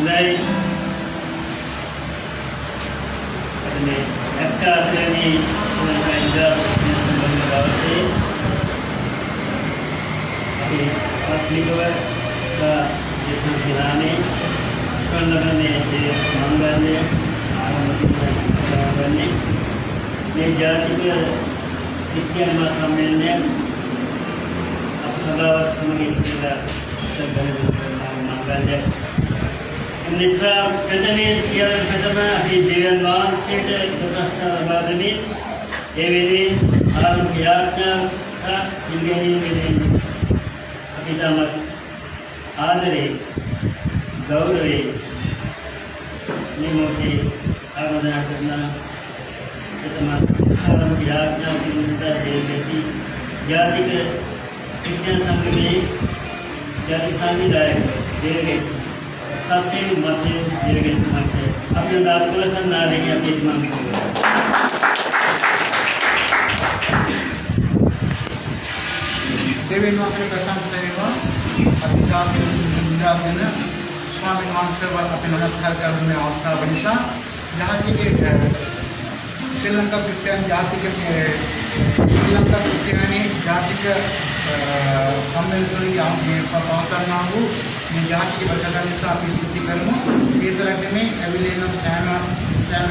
හොඳයි. මේ එක්කාතරණී වෙනදා සම්බන්ධතාවයේ අපි ආත්මිකව දේශනා කරන්නේ කන්නකනේ ඒ මංගල්‍ය ආරම්භන්නේ මේ ජාතික ක්‍රිස්තියානි මහා සම්මේලනය අප සදාවත් සමගින් ඉඳලා මංගල්‍ය निस्रा प्रथमे सियाल प्रथम अभी देवन वांसेट प्रश्न लबादमी एवेदी आलम कियात्ना का इंगेनी में अभी तमक आदरे गौरवे निमोके आराधना करना प्रथम आलम कियात्ना की मुद्दा देवती जाति के क्रिश्चियन संघ में जाति सामुदाय देवगे सस्ते मध्य दीर्घ मध्य अपने दांत को ऐसा ना रहेंगे अपने इस्माम भी करें देवेन वासने प्रशांत सेवा अधिकार दिन स्वामी मानसे व अपने नमस्कार करने में अवस्था बनी सा जहाँ की श्रीलंका क्रिश्चियन जाति के श्रीलंका क्रिश्चियनी जाति के सम्मेलन पवतरनागु मैं जाति की बसगानी सा अपनी स्तुति करना ये तरह के में अभिलेनम सैम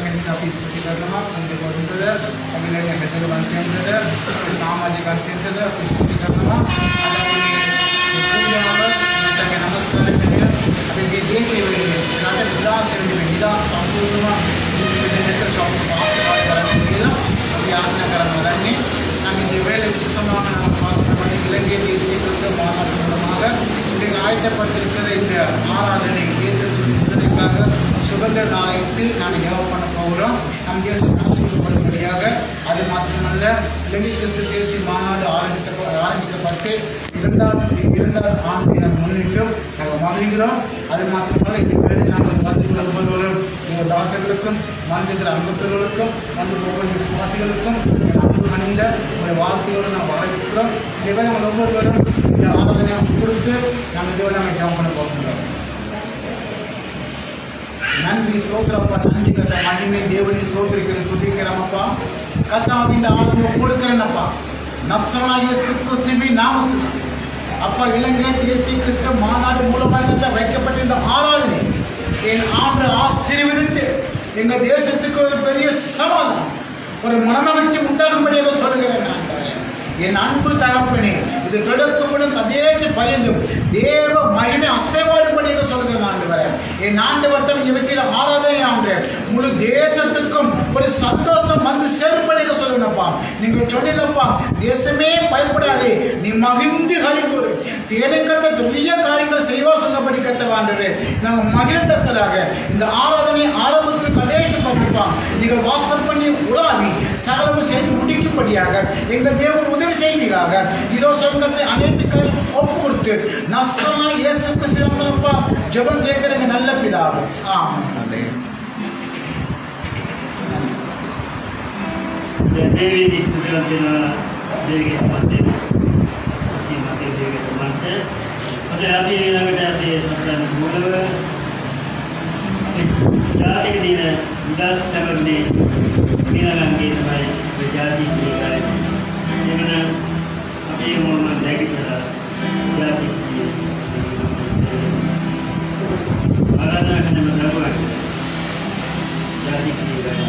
के लिए अपनी स्तुति करना उनके गोविंदर अभिलेन हेतु बनते हैं सामाजिक अंतर अपनी स्तुति करना के नमस्कार करें अभी ये देश नाटक विलास विलास संपूर्ण नेत्र शब्द वास्तव करने के लिए अभी आज्ञा करना रहने नामी देवेले विशेषமாக நம்ம இலங்கை தேசிய கிறிஸ்தவ மாநாட்டு மூலமாக இன்றைக்கு ஆயத்தப்பட்டிருக்கிற இந்த ஆராதனை தேசத்தின் விடுதலைக்காக சுகந்த நாளைக்கு நாம் ஜெபம் பண்ண போகிறோம் நம் தேசம் ஆசீர்வதிக்கப்படும்படியாக அது மாத்திரமல்ல இலங்கை கிறிஸ்தவ தேசிய மாநாடு ஆரம்பிக்கப்பட்டு இரண்டாவது ஆண்டு முன்னிட்டும் நாங்கள் மகிழ்கிறோம் அது மாத்திரமல்ல இந்த பேரில் நாங்கள் மந்திர ஒவ்வொருவரும் எங்கள் தாசர்களுக்கும் மந்திர அங்கத்தவர்களுக்கும் மந்திர ஒவ்வொரு விசுவாசிகளுக்கும் அன்பு அணிந்த ஒரு வாழ்க்கையோடு நாம் வரவேற்கிறோம் இதே நம்ம ஒவ்வொருவரும் இந்த ஆராதனை கொடுத்து நம்ம இதோட நாங்கள் ஜெபம் பண்ண போகிறோம் நன்றி ஸ்தோத்திரப்பா நன்றி கதை மகிமை தேவனை ஸ்தோத்திரிக்கிறேன் துதிக்கிறோமப்பா கத்தாவின் ஆளுமை கொடுக்கிறேன்னப்பா நப்சனாகிய கிறிஸ்துவின் நாமத்தில் அப்பா இலங்கை தேசிய கிறிஸ்தவ மாநாடு மூலமாக வைக்கப்பட்ட இந்த ஆராதனை என் ஆண்டு ஆசீர்வதித்து எங்கள் தேசத்துக்கு ஒரு பெரிய சமாதானம் ஒரு மனமகிழ்ச்சி உண்டாகும்படியாக சொல்கிறேன் என் அன்பு தகப்பனே இது தொடக்கமுடன் கதேசி பயந்தும் தேவ மகிமை அசைவாடுபடியாக சொல்கிறேன் ஆண்டவரே என் ஆண்டவர்த்தம் வைக்கிற ஆராதனை ஆண்டு முழு தேசத்துக்கும் ஒரு சந்தோஷம் வந்து சேரும்படியாக சொல்லுங்கப்பா நீங்க சொன்னீங்கப்பா தேசமே பயப்படாதே நீ மகிழ்ந்து கழிவு சேனைக்கட்ட பெரிய காரியங்களை செய்வா சொன்னபடி கத்தவாண்டே நாங்கள் மகிழத்தக்கதாக இந்த ஆராதனை ஆரம்பத்து கதேசி பார்ப்பா நீங்கள் வாசம் பண்ணி உலாவி சகலமும் செய்து முடிக்கும்படியாக எங்கள் தேவன் உதவி செய்வீராக இதோ சொந்தத்தை அனைத்து ஒப்பு கொடுத்து நஸ்ரனா இயேசு கிறிஸ்துவப்பா ஜெபம் கேட்கிறங்க நல்ல பிதாவே ஆமென் देवी स्तुति देवी के मध्य उसी मध्य देवी के मध्य अगर आप ये ना बेटा आप ये संस्कार बोलो जाति के दिन 10 नंबर में मेरा नाम के भाई जाति की गाय ये मैंने अभी मोहम्मद बैग चला जाति की आराधना करने में मतलब जाति की गाय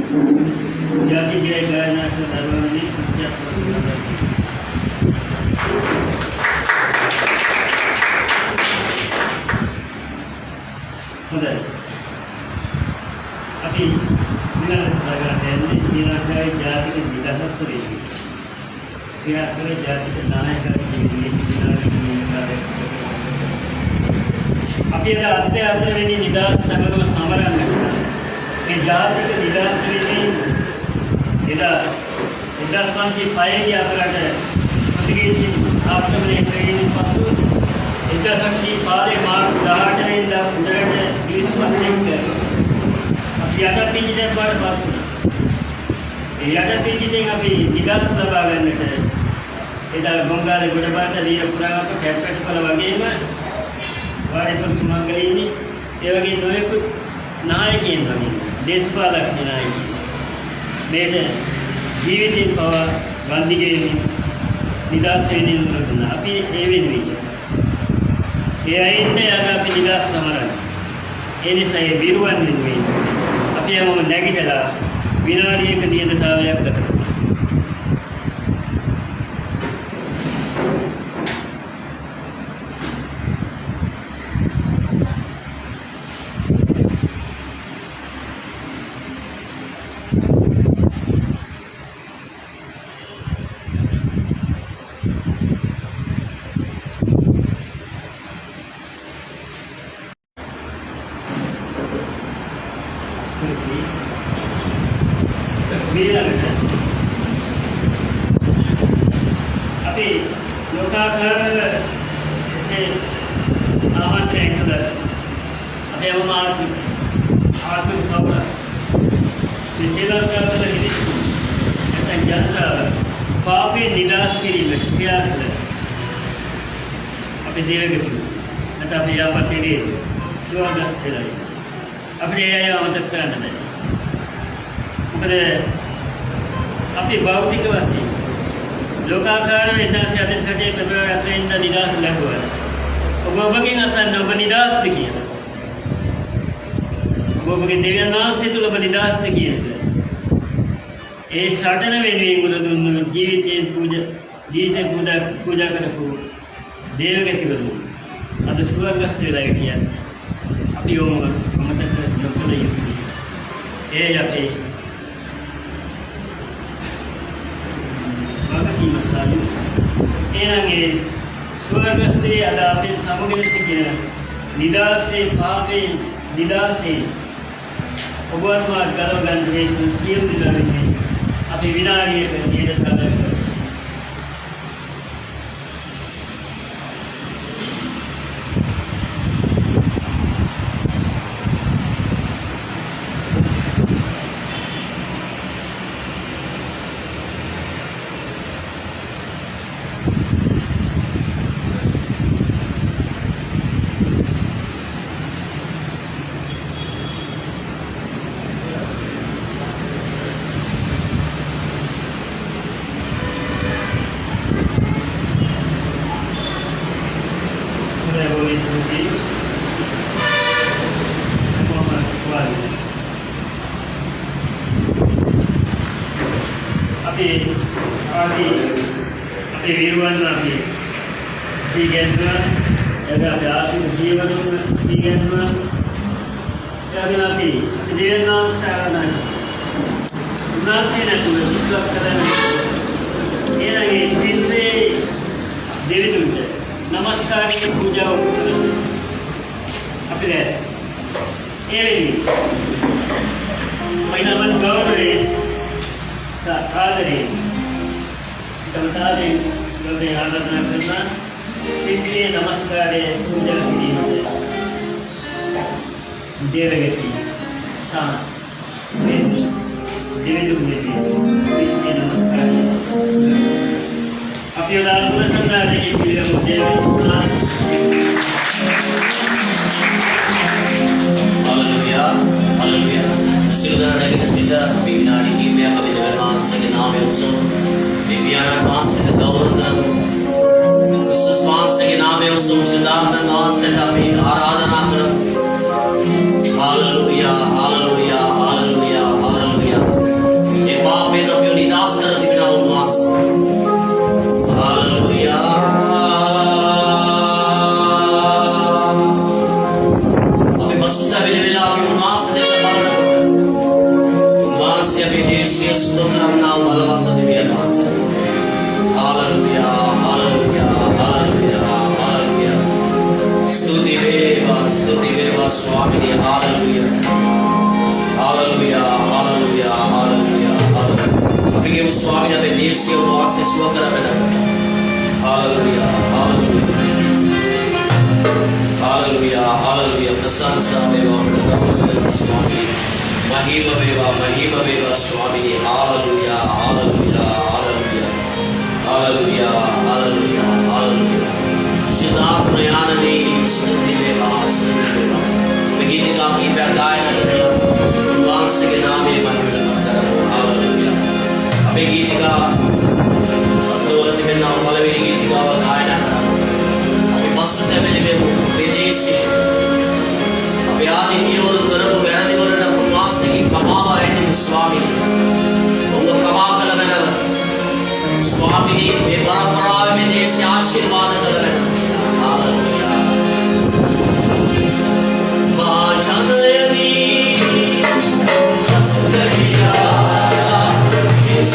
जाति जय गायना धर्मनी හොඳයි. අපි ඊළඟට කතා කරන්නේ ශ්‍රී ලංකාවේ ජාතික නිදහස වෙනුවෙන්. ක්‍රියාකර ජාතික නායකයෙකුගේ අපි අද අධ්‍යාත්මවෙනි නිදහස් සමගම සමරන්න කරනවා. මේ ජාතික නිදහස් වෙනුවෙන් එදා 1505 දී අපරට පොතුගීසි ආක්‍රමණය කිරීමෙන් පසු එදා පාරේ මාර්තු 18 වෙනිදා උදේට දිවිස්වන්නෙක් අපි යටත් පිටින් පාරපත් වුණා. ඒ යටත් පිටින් අපි නිදහස් ලබා ගන්නට එදා ගොංගාලේ ගොඩබාට දීර පුරාවට කැප්පටපල වගේම වාරිපුත් මංගලීනි ඒ වගේ නොයෙකුත් නායකයන් වගේ දේශපාලක නායකයන් මේට ජීවිතේ පවා වන්දිගෙමින් නිදහස් වෙනින් දුන්නා. අපි ඒ වෙනුවෙන් ඒ අයින්ද යන අපි නිදහස් සමරන්නේ. ඒ නිසා ඒ විරුවන් වෙනුවෙන් අපි හැමෝම නැගිටලා විනාඩියක නියතතාවයක් ගත කරමු. අපි ලෝකාකාර එසේ ආමන්ත්‍රණය කළ අපේ ආත්මික කවුරු මේ ශ්‍රී ලංකාවේ මිනිස්සු නැත්නම් ජනතාව පාපේ නිදහස් කිරීමට ක්‍රියා කළ අපි දේවගති නැත්නම් අපි යාපතේ ස්වර්ගස්ථලයි අපිට ඒ අය අමතක කරන්න බෑ. මොකද අපි භෞතික වශයෙන් ලෝකාකාරව 1948 පෙබරවාරි 4 වෙනිදා නිදහස් ලැබුවා. ඔබගෙන් අසන්න ඔබ නිදහස්ද කියලා. ඔබගේ දෙවියන් වහන්සේ තුල ඔබ නිදහස්ද කියනද? ඒ ශාසන වෙනුවෙන් ගුණ දුන්නු ජීවිතේ පූජා කරපු දේවගතිවරු අද ස්වර්ගස්ථ වෙලා කියන්නේ. අපි යොමු අමතක නොකළ යුතුයි. ඒ අපේ වගකීම සායු එනගේ ස්වර්ගස්ථයේ අද අපේ සමගින සිටින නිදාසේ පාපේ නිදාසේ ඔබවන්වා ගලව ගන්න දේශන සියලු දිනවලින් අපි විනාඩියක නිරතව අපේ විරුවන් අපි සීගෙන්වා එදා ආසික ජීවන සීගෙන්වා එදා අපි දේවනාස්තරණ උනාසීන තුන විශ්වාස කරන එනගේ දින්සේ දෙවිතුන්ට නමස්කාරයෙන් පූජාව කරන අපි දැස් එවෙලි මයිනමන් ගෞරවයේ ආදරේ कविताएं गले आराधना करना तिथे नमस्कारे पूजा किरीमते देवगति सा देवदुर्गति तिथे नमस्कारे अपने दारुण संगारे की पूजा मुझे हालेलुया हालेलुया सिरदार ने सीधा बीनारी की मैं कभी देवनाथ से नाम है उसो दिव्याना पांच से गौरव विश्वास से नाम है उसो सिद्धार्थ नाम से अपनी आराधना कर हालेलुया हालेलुया हालेलुया हालेलुया වහන්සේ අපේ දේශීය ස්තෝත්‍රම් නාම බලවත් දෙවියන් වහන්සේ. Hallelujah hallelujah hallelujah hallelujah. ස්තුති වේවා ස්වාමීනි. Hallelujah hallelujah hallelujah hallelujah hallelujah. අපි කියමු ස්වාමීනි අපේ දේශීය වහන්සේ සුව කරපෙන්න. Hallelujah hallelujah hallelujah hallelujah. ප්‍රශංසා වේවා ප්‍රගෞරව ස්වාමීනි. महिम वेवा स्वामी. Hallelujah hallelujah hallelujah hallelujah hallelujah hallelujah. शुद्धात्म ज्ञानने स्तुति वेवा स्तुति वेवा. गीत का की गायन भगवान के नाम में महिमा कर. हालेलुया. अबे गीत का अतोगति में नाम वाले गीत का गायन अबे मस्त है मेरे विदेशी अबे आदि की ओर तरफ बैठने वाले कमावा है स्वामी. उनको कमा कर लगा स्वामी ने परंपरा में देश आशीर्वाद कर लगा. हालेलुया. मां जननी हस्तरिया इस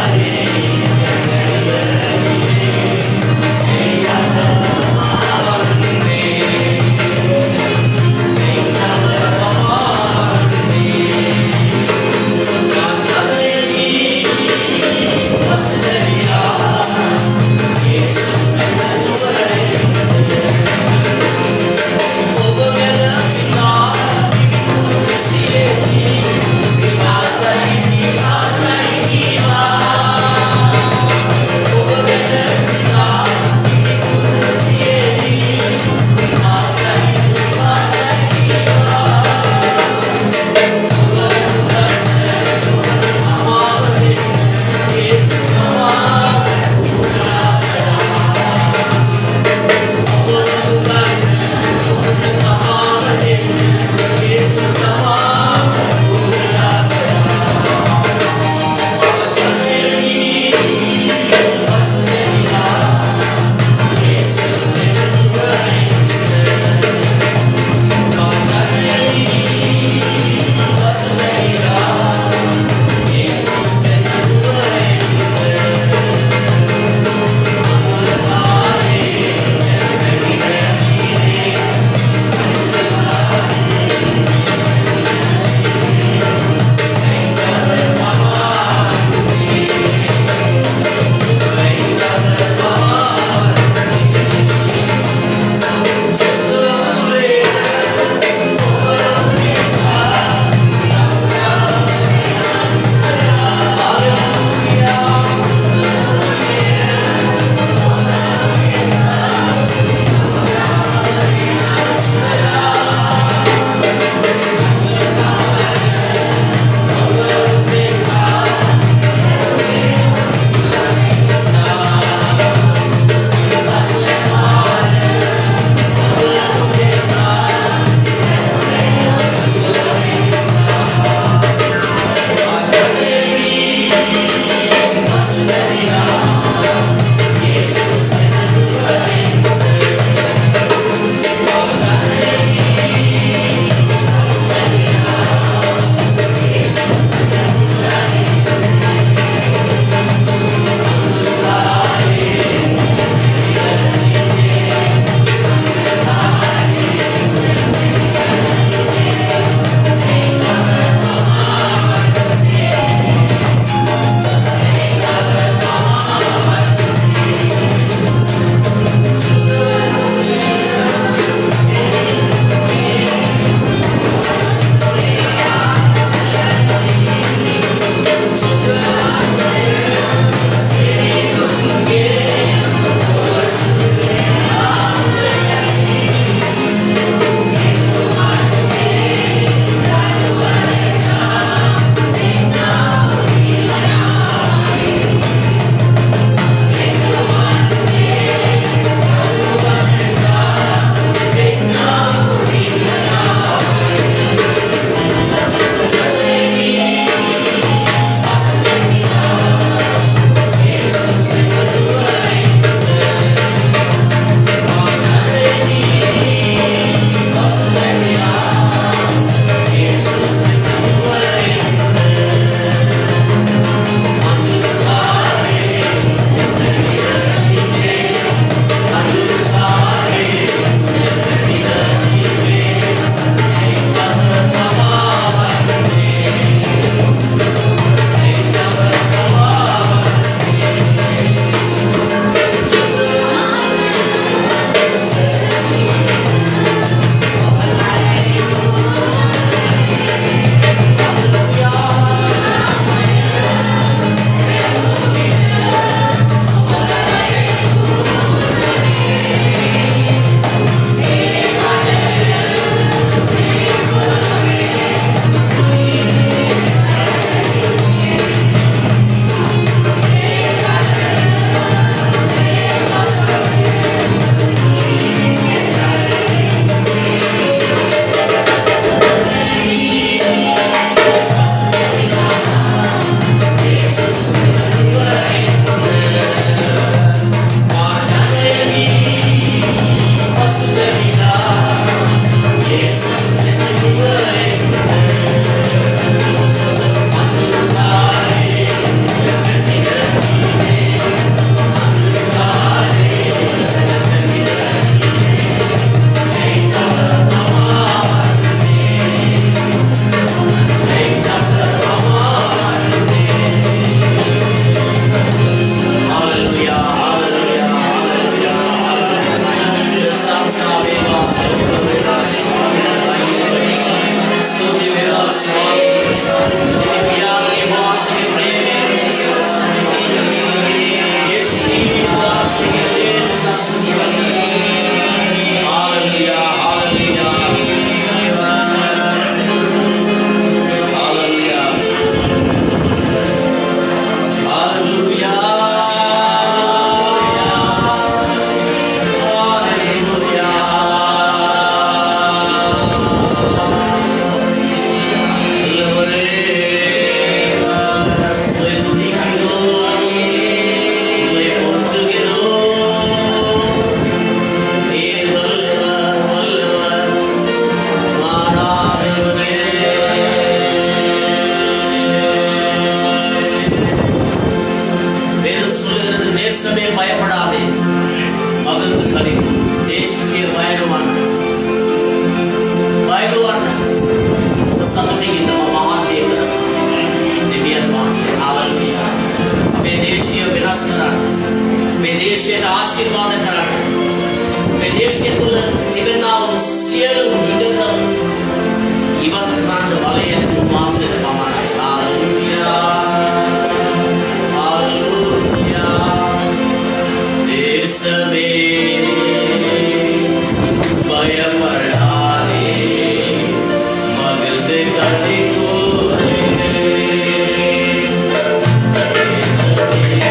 Hallelujah. ආලයන් වාසයට පමණයි. හාලෙලූයා හාලෙලූයා දේශමේ பயப்படாதே மகிழ்ந்து களிகூரே தேசமே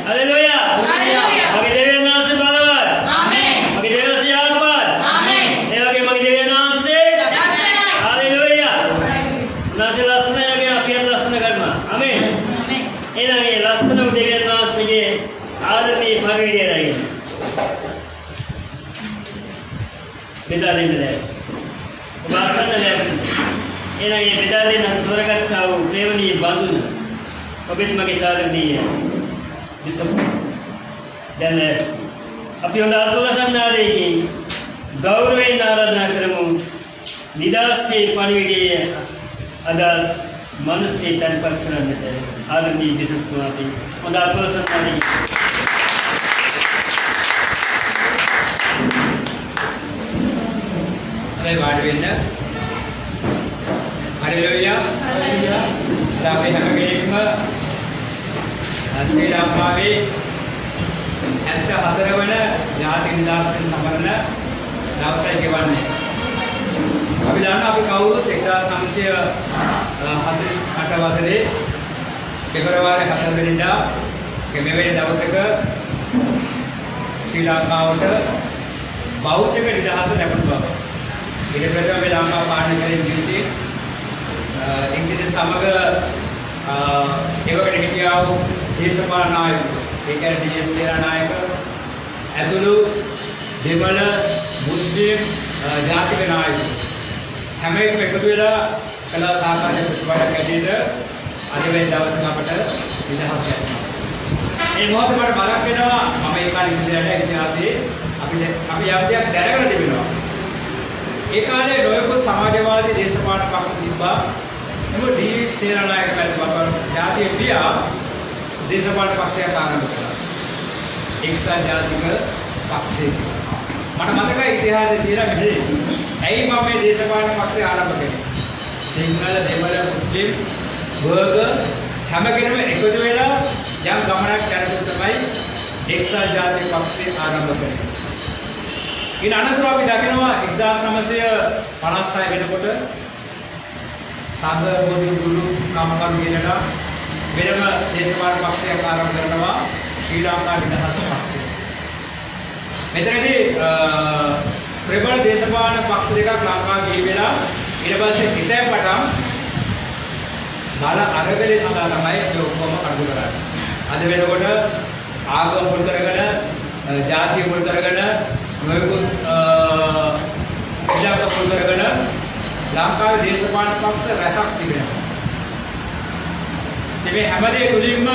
हालेलुया मगे देवी नाम से බලවත් मगे देवी से आत्मवाद ඒ වගේ මගේ දෙවියන් වහන්සේ हालेलुया උන්වහන්සේ ලස්සන වගේ අපි ලස්සන කරනවා ආමේන් එහෙනම් මේ ලස්සන දෙවියන් වහන්සේගේ ආදරණීය පරිවිඩය රැගෙන බෙදාලින් ලැස්ති වාසන්න ලැස්ති එහෙනම් මේ බෙදාලින් තෝරගත්තා වූ ප්‍රේමණීය බඳුන ඔබත් මගේ ආදරණීය විශ්වාස දැන් ලැස්ති අපි හොඳ අත්පොසන්නාදයකින් ගෞරවයෙන් ආරාධනා කරමු නිදාසේ පරිවිඩයේ අදස් මනසේ තන්පත් කරන්නට ආදරණීය විශ්වාස අපි හොඳ අත්පොසන්නාදයකින් වාඩි වෙන්න. හරිලෝයියා. අපි හැම කෙනෙක්ම ශ්‍රී ලංකාවේ 74 වන ජාතික නිදහස් දින සමරන දවසයි ගෙවන්නේ. අපි දන්නවා අපි කවුරුත් 1948 වසරේ පෙබරවාරි 4 වෙනිදා මෙවැනි දවසක ශ්‍රී ලංකාවට බෞද්ධ නිදහස ලැබුණ බව. ඊට පෙර මේ ලංකාව පාලනය කළ ඉංග්‍රීසි සමග ඒවකට හිටියා වූ දේශපාලන නායකයෝ ඒ කියන්නේ ඩී.එස්. සේනානායක ඇතුළු දෙමළ මුස්ලිම් ජාතික නායකයෝ හැම එකම එකතු වෙලා කළ සාකච්ඡා ප්‍රතිපලයක් ඇටියට අද වෙන දවසක අපට නිදහස් ලැබුණා. ඒ මොහොත මට මතක් වෙනවා මම ඒ කාලේ ඉඳලා ඉතිහාසයේ අපි යම්තියක් දැනගෙන තිබෙනවා. ඒ කාලේ නොයෙකුත් සමාජවාදී දේශපාලන පක්ෂ තිබ්බා. එම ඩී.එස්. සේනානායක මැතිවරණ ජාතිය පියා දේශපාලන පක්ෂයක් ආරම්භ කළා. එක්සත් ජාතික පක්ෂය. මට මතකයි ඉතිහාසයේ තියෙන මෙහෙ. ඇයි මම මේ දේශපාලන පක්ෂය ආරම්භ කළේ? සිංහල, දෙමළ, මුස්ලිම්, බර්ගර් හැම කෙනෙම එකතු වෙලා යම් ගමනක් යනකොට තමයි එක්සත් ජාතික පක්ෂය ආරම්භ කළේ. ඉන් අනතුරු අපි දකිනවා 1956 වෙනකොට සංඝ පොදු ගුරු කම්කරු කියනලා වෙනම දේශපාලන පක්ෂයක් ආරම්භ කරනවා ශ්‍රී ලංකා නිදහස් පක්ෂය. මෙතනදී ප්‍රබල දේශපාලන පක්ෂ දෙකක් ලංකාවේ ගිහි වෙලා ඊට පස්සේ හිතේ පටන් බල අරගලේ සඳහා තමයි මේ ඔක්කොම කඩු කරන්නේ. අද වෙනකොට ආගම මුල් කරගෙන ජාතිය මුල් කරගෙන නොයෙකුත් ඉලක්ක මුල් කරගෙන ලංකාවේ දේශපාලන පක්ෂ රැසක් තිබෙනවා. මේ හැමදේ තුලින්ම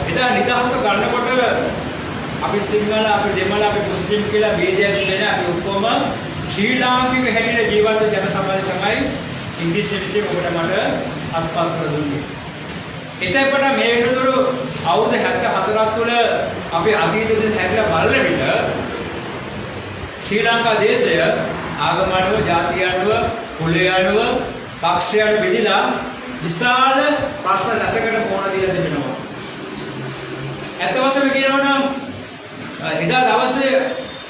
එදා නිදහස ගන්නකොට අපි සිංහල, අපි දෙමළ, අපි මුස්ලිම් කියලා ભેදයක් දෙන අපි ඔක්කොම ශ්‍රී ලාංකික හැටියට ජීවත් වෙන ජන සමාජය තමයි ඉංග්‍රීසි විෂය ඔබට මට අත්පත් කර දුන්නේ. එතකොට මේ වෙනතුරු අවුරුදු 74ක් තුළ අපි අතීතයේ හැරිලා බලන විට ශ්‍රී ලංකා දේශය ආගම අනුව, ජාතිය අනුව, කුලය අනුව, පක්ෂය අනුව බෙදලා විශාල ප්‍රශ්න රැසකට මුහුණ දීලා තිබෙනවා. ඇත්ත වශයෙන්ම කියනවා නම් එදා දවසේ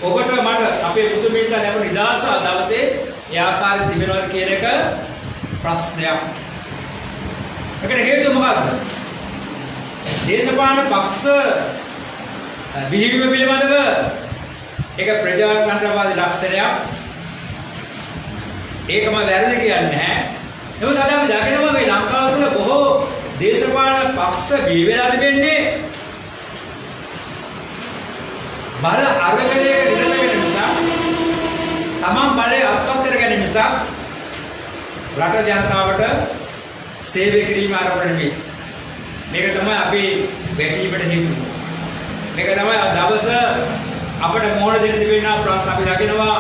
ඔබට මට අපේ පුතු මිත්‍රා ලැබුණ නිදහස දවසේ ඒ ආකාරයෙන් තිබෙනවද කියන එක ප්‍රශ්නයක්. ඒකට හේතුව මොකක්ද? දේශපාලන පක්ෂ බිහිවීම පිළිබඳව ඒක ප්‍රජාතන්ත්‍රවාදී ලක්ෂණයක්. ඒකම වැරදි කියන්නේ නැහැ. නමුත් අද අපි දකිනවා මේ ලංකාව තුළ බොහෝ දේශපාලන පක්ෂ බිහි වෙලා තිබෙන්නේ බල අරගලයක නිරත වෙන නිසා, තමන් බලය අත්පත් කර ගැනීම නිසා රට ජනතාවට සේවය කිරීම ආරම්භ නෙමෙයි. මේක තමයි අපි වැටීමට හේතුව. මේක තමයි දවස අපිට මොහොන දෙන්න තිබෙන ප්‍රශ්න අපි දකිනවා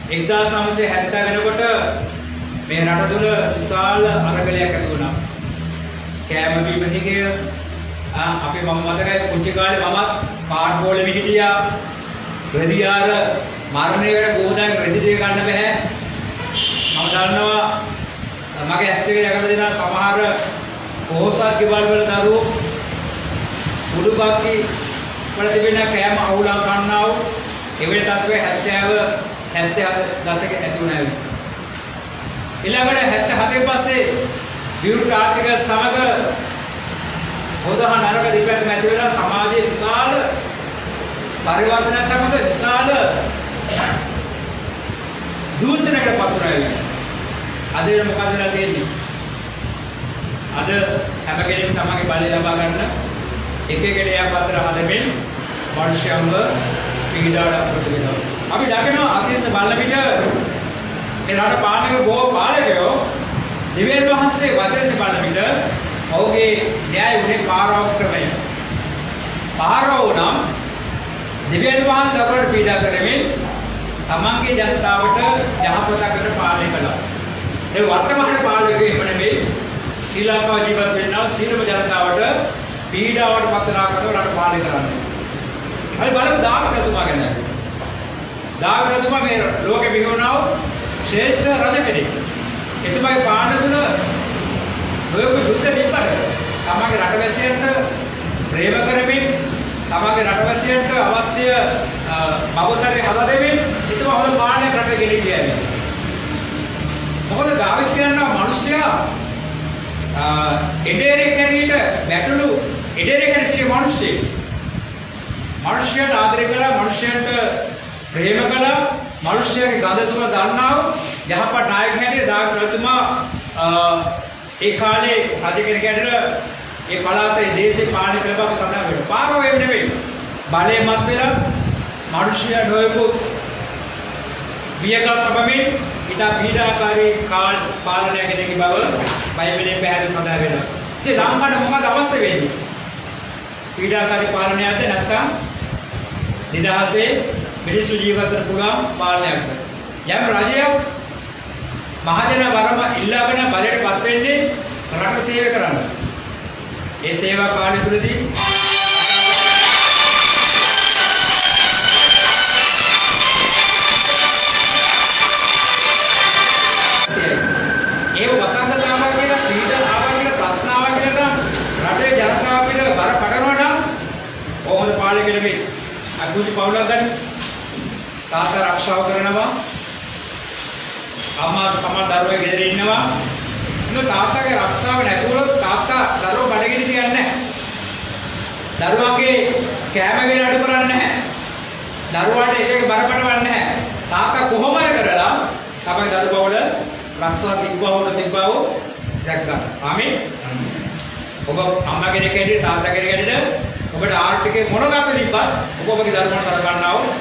1970 වෙනකොට මේ රට තුල විශාල අරගලයක් ඇති වුණා. කෑම බීම හිගය අපි මම මතකයි පුංචි කාලේ මමත් පාට් බෝලෙම හිටියා. රෙදියාර මරණයකට ගෝදාගේ රෙදි ටික ගන්න බෑ. මම දන්නවා මගේ ඇස් දෙකේ යකඩ දෙනා සමහර පොහොසත් ගෙවල් වල දරුවෝ උඩුපක්කි වල තිබෙන කෑම අවුලා ගන්නා වූ එවැනි තත්ත්වයේ 77 දශකයේ ඇති වුණා. ඊළඟට 77 පස්සේ විරුද්ධ ආර්ථික සමග හොඳ හා නරක දෙපැත්ත ඇති වෙලා සමාජයේ විශාල පරිවර්තන සමග විශාල දූෂණයකට පත් වෙනවා. අද වෙන මොකද වෙලා තියෙන්නේ? අද හැම කෙනෙක්ම තමගේ බලය ලබා ගන්න එක එක දෙයක් අතර හදමින් මනුෂ්‍යයන්ව පීඩාවට අපට වෙනවා. අපි දකිනවා අතීත බලන විට මේ රට පාලනය බොහෝ පාලකයෝ දෙවියන් වහන්සේ වචනසේ බලන විට ඔහුගේ න්‍යාය උනේ පාරාව ක්‍රමය. පාරාව නම් දෙවියන් වහන්සේ දරුවන්ට පීඩා කරමින් තමන්ගේ ජනතාවට යහපතකට පාලනය කළා. ඒ වර්තමාන පාලකයෝ එහෙම නෙවෙයි. ශ්‍රී ලංකාව ජීවත් වෙනා සියලුම ජනතාවට පීඩාවට පත්වනා කරන රට පාලනය කරන්නේ. අපි බලමු දාවිද රජතුමා ගැන. දාවිද රජතුමා මේ ලෝකෙ බිහිවුණා වූ ශ්‍රේෂ්ඨ රජ කෙනෙක්. එතුමාගේ පාලන තුල ලෝක යුද්ධ තිබ්බට තමගේ රටවැසියන්ට ප්‍රේම කරමින් තමගේ රටවැසියන්ට අවශ්‍ය බවසරේ හදා දෙමින් එතුමා හොඳ පාලනයක් රට ගෙනියන්න ගියා. මොකද දාවිද කියනවා මිනිස්සයා එඩේරේ කැරියට වැටළු එඩේරේ කැරි සිටි මිනිස්සෙක්. මිනිස්යන්ට ආදරය කළා, මිනිස්යන්ට ප්‍රේම කළා, මිනිස්යාගේ ගඳ සුවඳ දන්නා වූ යහපත් නායක හැටියට දාවිද රජතුමා ඒ කාලේ රජ කෙනෙක් හැටියට ඒ පළාතේ දේශේ පාලනය කළ බව සඳහන් වෙනවා. පාරාව එහෙම නෙවෙයි. බලයෙන් මත් වෙලා මිනිස්යා නොයෙකුත් වියකල් සබමින් ඉතා පීඩාකාරී කාල පාලනය කෙනෙක් බව බයිබලයේ පැහැදිලිව සඳහන් වෙනවා. ඉතින් ලංකාවට මොකද අවශ්‍ය වෙන්නේ? පීඩාකාරී පාලනයක්ද නැත්නම් නිදහසේ මිනිස්සු ජීවත් වෙන්න පුළුවන් පාලනයක්ද? යම් රජයක් මහජන වරම ඉල්ලාගෙන බලයටපත් වෙන්නේ රට සේවය කරන්න. ඒ සේවා කාලය තුළදී ඒ වසංගතාවක් කියලා පීඩන ආවා කියලා ප්‍රශ්න ආවා කියලා රටේ ජනතාව පිට බර කඩනවා නම් කොහොමද පාලනය කෙරෙන්නේ? අකුජි පවුලක් ගන්න. තාත්තා ආරක්ෂාව කරනවා. අම්මා සමහර දරුවෝ ගෙදර ඉන්නවා. ඉතින් තාත්තාගේ ආරක්ෂාව නැතුව තාත්තා දරුවෝ බඩගිනි තියන්නේ නැහැ. දරුවාගේ කෑම වේල අඩු කරන්නේ නැහැ. දරුවාට එක එක බර පටවන්නේ නැහැ. තාත්තා කොහොම හරි කරලා තමයි දරුවා වල රක්ෂා තිබ්බව දැක් ගන්න. ආමේන්. ඔබ අම්මා කෙනෙක් හැටියට තාත්තා කෙනෙක් හැටියට ඔබට ආර්ථිකේ මොන ගාපේ තිබ්බත් ඔබ ඔබගේ දරුවන්ට කරගන්නා වූ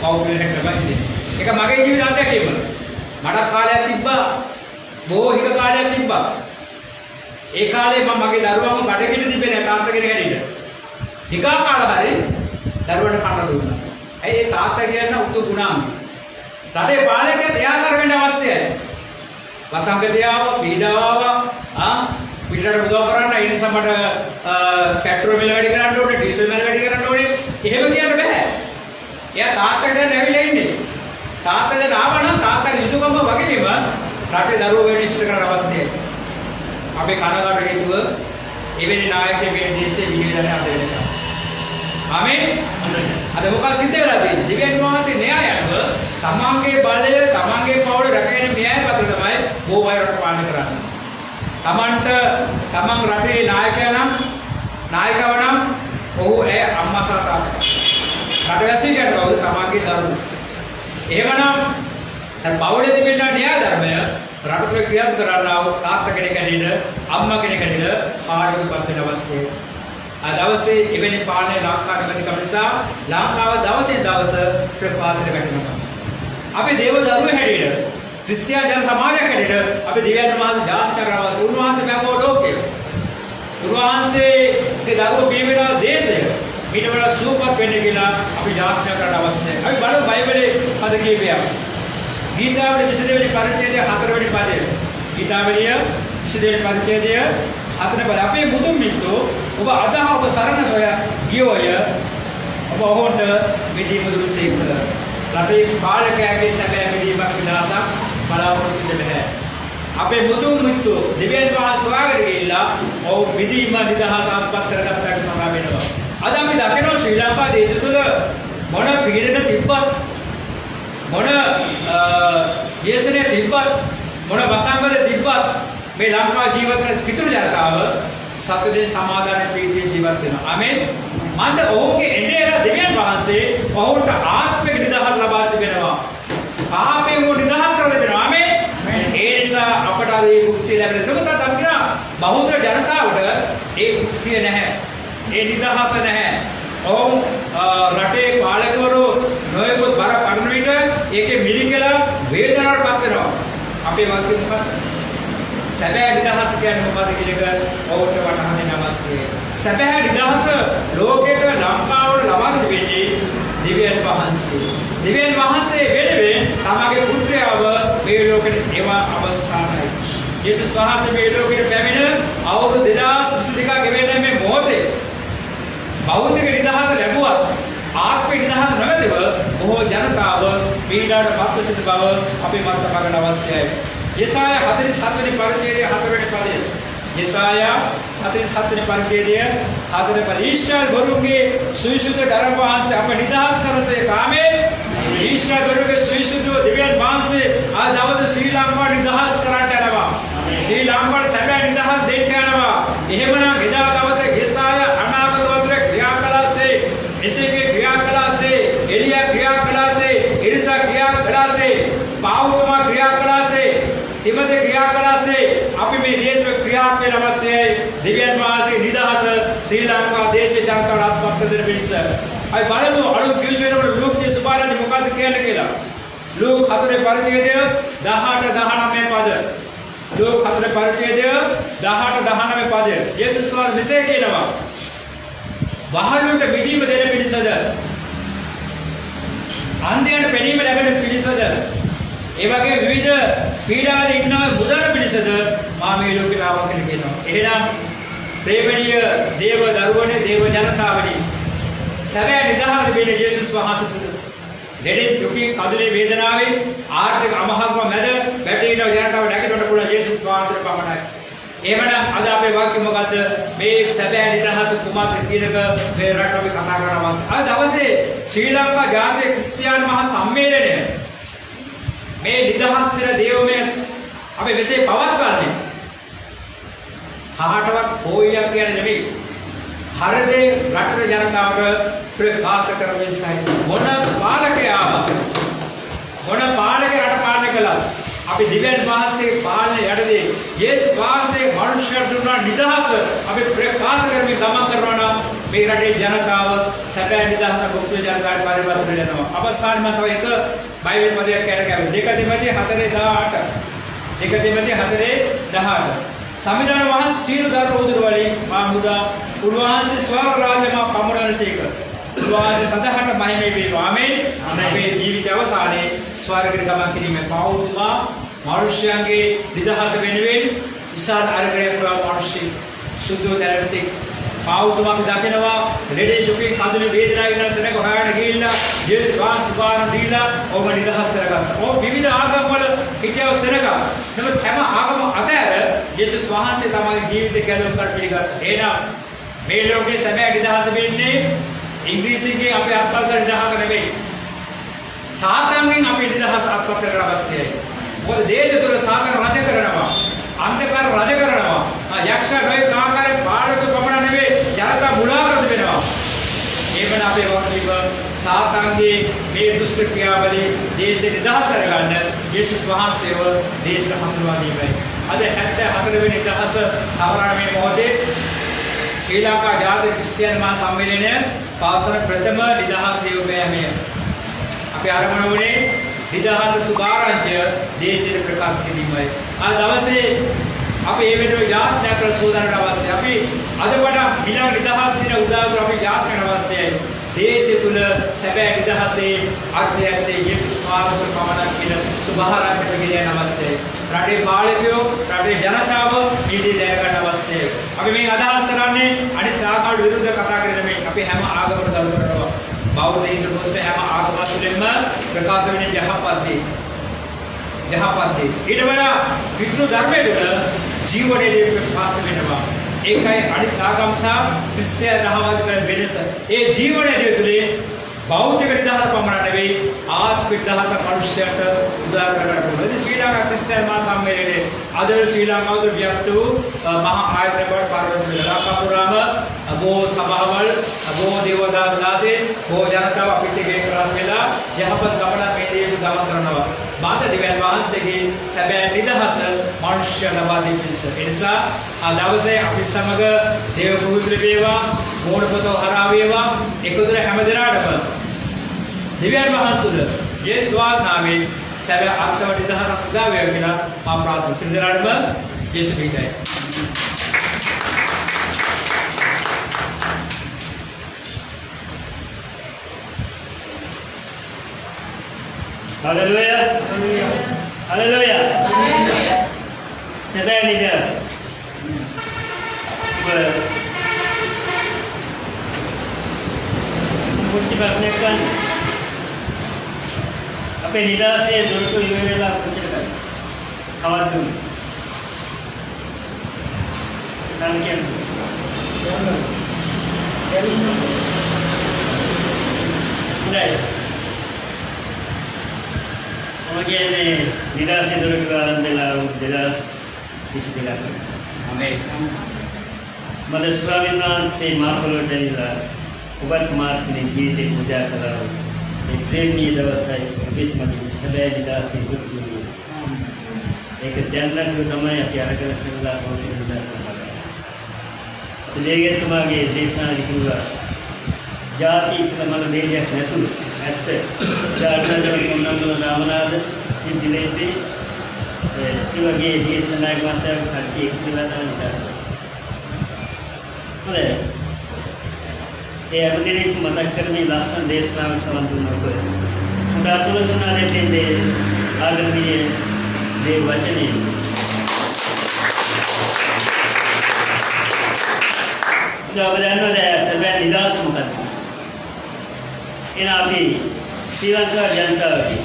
පෞද්ගලික ක්‍රමයි. ඒක මගේ ජීවිත අත්දැකීම. මට කාලයක් තිබ්බා බොහෝ හික කාලයක් තිබ්බා. ඒ කාලේ මම මගේ දරුවන්ව බඩගින්න තිබ්බේ නෑ තාත්තා කෙනෙක් හැටියට. හිකා කාල හරි දරුවන්ට කන්න දුන්නා. ඇයි ඒ තාත්තා කියන උතු ගුණාංග. රටේ පාලකයත් එයා කරගන්න අවශ්‍යයි. වසංගතය ආවා, පීඩාව ආවා, පිටරට උදව් කරන්න ඒ නිසා මට පෙට්‍රෝල් මිල වැඩි කරන්න ඕනේ, ඩීසල් මිල වැඩි කරන්න ඕනේ. එහෙම කියන්න බෑ. එයා තාත්තගේ දැන් ඇවිල්ලා ඉන්නේ. තාත්තා දැන් ආවා නම් තාත්තගේ යුතුයකම වගේම රටේ දරුවෝ වෙන ඉෂ්ට කරන්න අවශ්‍යයි. අපේ කනගාටු හේතුව එවැනි නායකයෙක් මේ දේශේ විහිදෙන්නේ අද වෙනකම්. ආමේන්. අද මොකක්ද සිද්ධ වෙලා තියෙන්නේ? දෙවියන් වහන්සේ න්‍යායව තමන්ගේ බලය, තමන්ගේ පවුල රැකගෙන න්‍යාය පත්‍ර තමයි බොහෝ අය රට පාලනය කරන්නේ. තමන් රටේ නායකයා නම් නායකව නම් ඔහු ඒ අම්මා සහ තාත්තා. රටවැසියන්ට කවුද? තමන්ගේ දරුවෝ. එහෙමනම් දැන් පවුලේ තිබෙන න්‍යාය ධර්මය රට තුළ ක්‍රියාත්මක කරන්නා වූ තාත්තා කෙනෙක් හැටියට, අම්මා කෙනෙක් හැටියට පාලනයකට වෙන අවශ්‍යයි. දවසේ එවැනි පාලනය ලංකාවට ලැබෙන නිසා ලංකාව දවසේ දවස ප්‍රපාතයට වැටෙනවා. අපි දේව දරුවෝ හැටියට, ක්‍රිස්තියානි ජන සමාජයක් හැටියට අපි දෙවියන් වහන්සේ ජාතික රවස් උන්වහන්සේ බැකෝ ලෝකේ. උන්වහන්සේගේ දරුවෝ බිහි වෙන දේශය ඊට වඩා සූපත් වෙන්න කියලා අපි ජාතික කරන්න අවශ්‍යයි. අපි බලමු බයිබලයේ පද කීපයක්. ගීතාවලිය 22 වෙනි පරිච්ඡේදය 4 වෙනි පදය. ගීතාවලිය 22 වෙනි පරිච්ඡේදය අතන බල අපේ බුදුන් මිත්‍රෝ ඔබ අදහ ඔබ සරණ සොය ගියෝය ඔබ ඔහොන්ට මිදී මුදුරු සේක රටේ පාලකයාගේ සැබෑ මිදීමක් විනාශක් බලාපොරොත්තු වෙන්නේ නැහැ. අපේ බුදුන් මිත්‍රෝ දෙවියන් වහන්සේ සොයාගෙන ගිහිල්ලා ඔව් මිදීම නිදහස අත්පත් කරගත්තාට සමා වෙනවා. අද අපි දකිනවා ශ්‍රී ලංකා දේශය තුළ මොන පීඩන තිබ්බත් මොන දේශනේ තිබ්බත් මොන වසංගත තිබ්බත් මේ ලංකා ජීවිත පිටුරු ජනතාව සතුටින් සමාදාන ප්‍රීතිය ජීවත් වෙනවා. ආමේන්. මන්ද ඔහුගේ එඬේර දෙවියන් වහන්සේ ඔහුට ආත්මික නිදහස ලබා තිබෙනවා. පාපයෙන් ඔහු නිදහස් කර දෙනවා. ආමේන්. ඒ නිසා අපට අද මේ මුක්තිය ලැබෙනවා. මොකද අපි කියන බහුතර ජනතාවට ඒ මුක්තිය නැහැ. ඒ නිදහස නැහැ. ඔවුන් රටේ පාලකවරු නොයෙකුත් බර කඩන විට ඒකේ මිරිකලා වේදනාවට පත් වෙනවා. අපේ වාක්‍ය මොකක්ද? සැබෑ නිදහස කියන්නේ මොකක්ද කියන එක ඔවුන්ට වටහා දෙන්න අවශ්‍යයි. සැබෑ නිදහස ලෝකෙට ලංකාවට ලබා දෙන්නේ දෙවියන් වහන්සේ. දෙවියන් වහන්සේ වෙනුවෙන් තමගේ පුත්‍රයාව මේ ලෝකෙට ඒවා අවසానයි. යේසුස් වහන්සේ මේ ලෝකෙට පැමිණ අවුරුදු 2022ක ගෙවෙන මේ මොහොතේ භෞතික නිදහස ලැබුවත් ආත්මික නිදහස නැමැතිව බොහෝ ජනතාව පීඩාවට පත්ව සිට බව අපි මතක ගන්න අවශ්‍යයි. යෙසායා 47 වෙනි පරිච්ඡේදයේ 4 වෙනි පදය. යෙසායා 47 වෙනි පරිච්ඡේදයේ 4 වෙනි පදය. ඊශ්වර ගුරුගේ සවිසුද්ධ ධර්ම වහන්සේ අප නිදහස් කරසේ කාමේ ඊශ්වර ගුරුගේ සවිසුද්ධ දෙවියන් වහන්සේ ආ දවසේ ශ්‍රී ලංකාව නිදහස් කරන්නට යනවා. ශ්‍රී ලංකාවට සැබෑ නිදහස් දෙන්න යනවා. එහෙමනම් එදා දවසේ යෙසායා අනාගත වතුරේ ක්‍රියා කළාසේ එසේගේ ක්‍රියා කළාසේ එලියා ක්‍රියා කළාසේ ඉරිසා ක්‍රියා කළාසේ පාවුතුමා ක්‍රියා කළාසේ තිමෝතේ ක්‍රියා කළාසේ අපි මේ දේශේ ක්‍රියාත්මක අවශ්‍යයි. දෙවියන් වහන්සේ නිදහස ශ්‍රී ලංකා දේශේ ජනතාවට අත්පත් දෙන්න පිණිස. අපි බලමු අලුත් කිවිසෙනකොට ලූක් ගේ සුභාරණි මොකද්ද කියන්නේ කියලා. ලූක් 4 පරිච්ඡේදය 18 19 පද. ලූක් 4 පරිච්ඡේදය 18 19 පද. යේසුස් වහන්සේ මෙසේ කියනවා. වහලුන්ට මිදීම දෙන පිණිසද අන්ධයන්ට පෙනීම ලැබෙන පිණිසද ඒ වගේ විවිධ පීඩාවේ ඉන්න මුදල් පිණිසද මා මේ ලෝකෙට ආවා කියලා කියනවා. එහෙනම් ප්‍රේමණීය දේව දරුවනේ දේව ජනතාවනි සැබෑ නිදහස දෙන්නේ යේසුස් වහන්සේ තුල. දෙඩේ දුකේ කඳුලේ වේදනාවේ ආර්ථික අමහත්ව මැද බැටීන ජනතාව නැගිටින්න පුළුවන් යේසුස් වහන්සේ පමණයි. එහෙමනම් අද අපේ වාක්‍ය මොකද්ද? මේ සැබෑ නිදහස කුමක්ද කියනක මේ රට අපි කතා කරන අවස්ථාව. අද දවසේ ශ්‍රී ලංකා ජාතික ක්‍රිස්තියානි මහා සම්මේලනය මේ නිදහස් දින දේවමය අපි මෙසේ පවත්වන්නේ. කාටවත් කොයියක් කියන්නේ නෙමෙයි. හරදේ රටේ ජනතාවට ප්‍රකාශ කරවෙන්නයි. මොන පාලකයාව මොන පාලකේ රට පාලනය කළා? අපි දිව්‍යන් වහන්සේ පාලනය යටතේ යේසුස් වහන්සේ මනුෂ්‍යයන්ට දුන්නා නිදහස අපි ප්‍රකාශ කරමින් ගමන් කරනවා නම් මේ රටේ ජනතාව සැබෑ නිදහස භුක්ති ජනතාවට පරිවර්තන වෙනවා. අවසානම තව එක බයිබල් පදයක් කියනවා. 2 තිමෝති 4:18. 2 තිමෝති 4:18. සමිදාන වහන්සේ සීල ධර්ම උදුර වලින් මා මුදා උන්වහන්සේ ස්වර්ග රාජ්‍යම පමුණනසේක. උන්වහන්සේ සදාහට මහිමේ වේවා. ආමේන්. අපේ ජීවිත අවසානයේ ස්වර්ගයට ගමන් කිරීමේ පෞතුමා මනුෂ්‍යයන්ගේ නිදහස වෙනුවෙන් ඉස්සාන අරගෙන කරන මිනිස්සු සුද්ධ දැරටි පෞතුමා අපි දකිනවා ලෙඩේ දුකේ කඳුළු වේදනාව විනාශනක හොයාගෙන ගිහිල්ලා ජේසුස් වහන්සේ පාරන දීලා ඔබ නිදහස් කරගත්තා. ඔබ විවිධ ආගම් වල හිටියව සෙනග. නමුත් හැම ආගම අතර ජේසුස් වහන්සේ තමයි ජීවිත ගැලවුම් කර පිළිගත්තා. එහෙනම් මේ ලෝකේ සැබෑ නිදහස වෙන්නේ ඉංග්‍රීසියෙන් අපේ අත්පත් නිදහස නෙවෙයි. සාතන්ගෙන් අපේ නිදහස අත්පත් කරගන්න අවශ්‍යයි. මොකද දේශය තුළ සාතන් රජ කරනවා. අන්ධකාර රජ කරනවා. යක්ෂ නොයෙක් ආකාරයේ පාරක පමණ නෙවෙයි ජනතා මුලා කර දෙනවා. ඒකන අපේ වක්ලිව සාතන්ගේ මේ දුෂ්ට ක්‍රියාවලින් දේශය නිදහස් කරගන්න යේසුස් වහන්සේව දේශයට හඳුන්වා දීමයි. අද 74 වෙනි නිදහස සමරන මේ මොහොතේ ශ්‍රී ලංකා ජාතික ක්‍රිස්තියානි මහා සම්මේලනය පවත්වන ප්‍රථම නිදහස් දේවමය. අපි ආරම්භ වුණේ නිදහස් සුභාරංචිය දේශීය ප්‍රකාශ කිරීමයි. අද දවසේ අපි මේ වෙනුවෙන් යාත්‍රා කර සෝදානට අවශ්‍යයි. අපි අදපට මිලා නිදහස් දින උදාවර අපි යාත්‍රාට අවශ්‍යයි. දේශය තුල සැබෑ නිදහසේ අර්ථයත් යේසුස් වහන්සේ පමණක් කියන සුභාරංචිය කියන අවශ්‍යයි. රටේ පාලකයෝ රටේ ජනතාව ඊදී දැනගන්න අවශ්‍යයි. අපි මේ අදහස් කරන්නේ අනිත් ආගමට විරුද්ධව කතා කරන මේ අපි හැම ආගමකට ගරු කරනවා. බෞද්ධ හින්දු මුස්ලිම් හැම ආගම තුළින්ම ප්‍රකාශ වෙන යහපත් දේ. ඊට වඩා වික්‍රු ධර්මයේ තුළ ජීවනයේ ප්‍රකාශ වෙනවා. ඒකයි අනිත් ආගම් සහ ක්‍රිස්තියානි දහම අතර වෙනස. ඒ ජීවනයේ තුළේ බෞද්ධ නිදහස පමණ නෙවෙයි ආත්මික නිදහස මනුෂ්‍යයට උදා කරගන්න පුළුවන්. ශ්‍රී ලංකා ක්‍රිස්තියානි මහා සම්මේලනයේ අද ශ්‍රී ලංකාවේ ව්‍යාප්ත වූ මහා ආයතන බවට පරිවර්තන වෙලා බොහෝ සභාවල් බොහෝ දේවදාසේ බොහෝ ජනතාව අපිට එකතු වෙලා යහපත් ගමනක් මේ දේශ ගමන් කරනවා. මාත දෙවියන් වහන්සේගේ සැබෑ නිදහස මනුෂ්‍ය ලබා දෙන පිස. ඒ නිසා ආ දවසේ අපි සමග දේව පුරුද්ද වේවා, මෝඩපතෝ හරහා වේවා, එකතුර හැම දිනාටම දෙවියන් වහන්සේ තුල යේසුස් නාමයෙන් සැබෑ අර්ථව නිදහසක් උදා වේවා කියලා මා ප්‍රාර්ථනා සින්දරාඩම යේසුස් පිටයි. Haleluya. Haleluya. Sebab nidas. Kunci pasnya kan. Apa nidas ya dulu tu ini lah kunci kan. Kawan tu. Kan kian. Udah. Kemudian nidas itu keluaran dalam jelas istilah. Amin. Mada Swami Nasi Mahalo Jalila ubat martini gite puja kalau prem ni dawasai ubit mati sebagai nidas itu dulu. Ek jangan tu tamai apiara kalau kita mau nidas sama. Jadi तुम्हारे देशना दिखूंगा जाति मतलब मेरे नेतु ऐसे जाति जब कमनम रामनाथ सिद्धिलेते इवागे देशना एक बात है खाती एक चिल्लाता नहीं अरे ये अपने एक मतकर में लास्ट देशना में संबंध न कोई उड़ा तो सुना देते हैं आगे भी देव वचने जब जानो दे सबे निदास मुकद्दम इन आपी श्रीलंका जनता की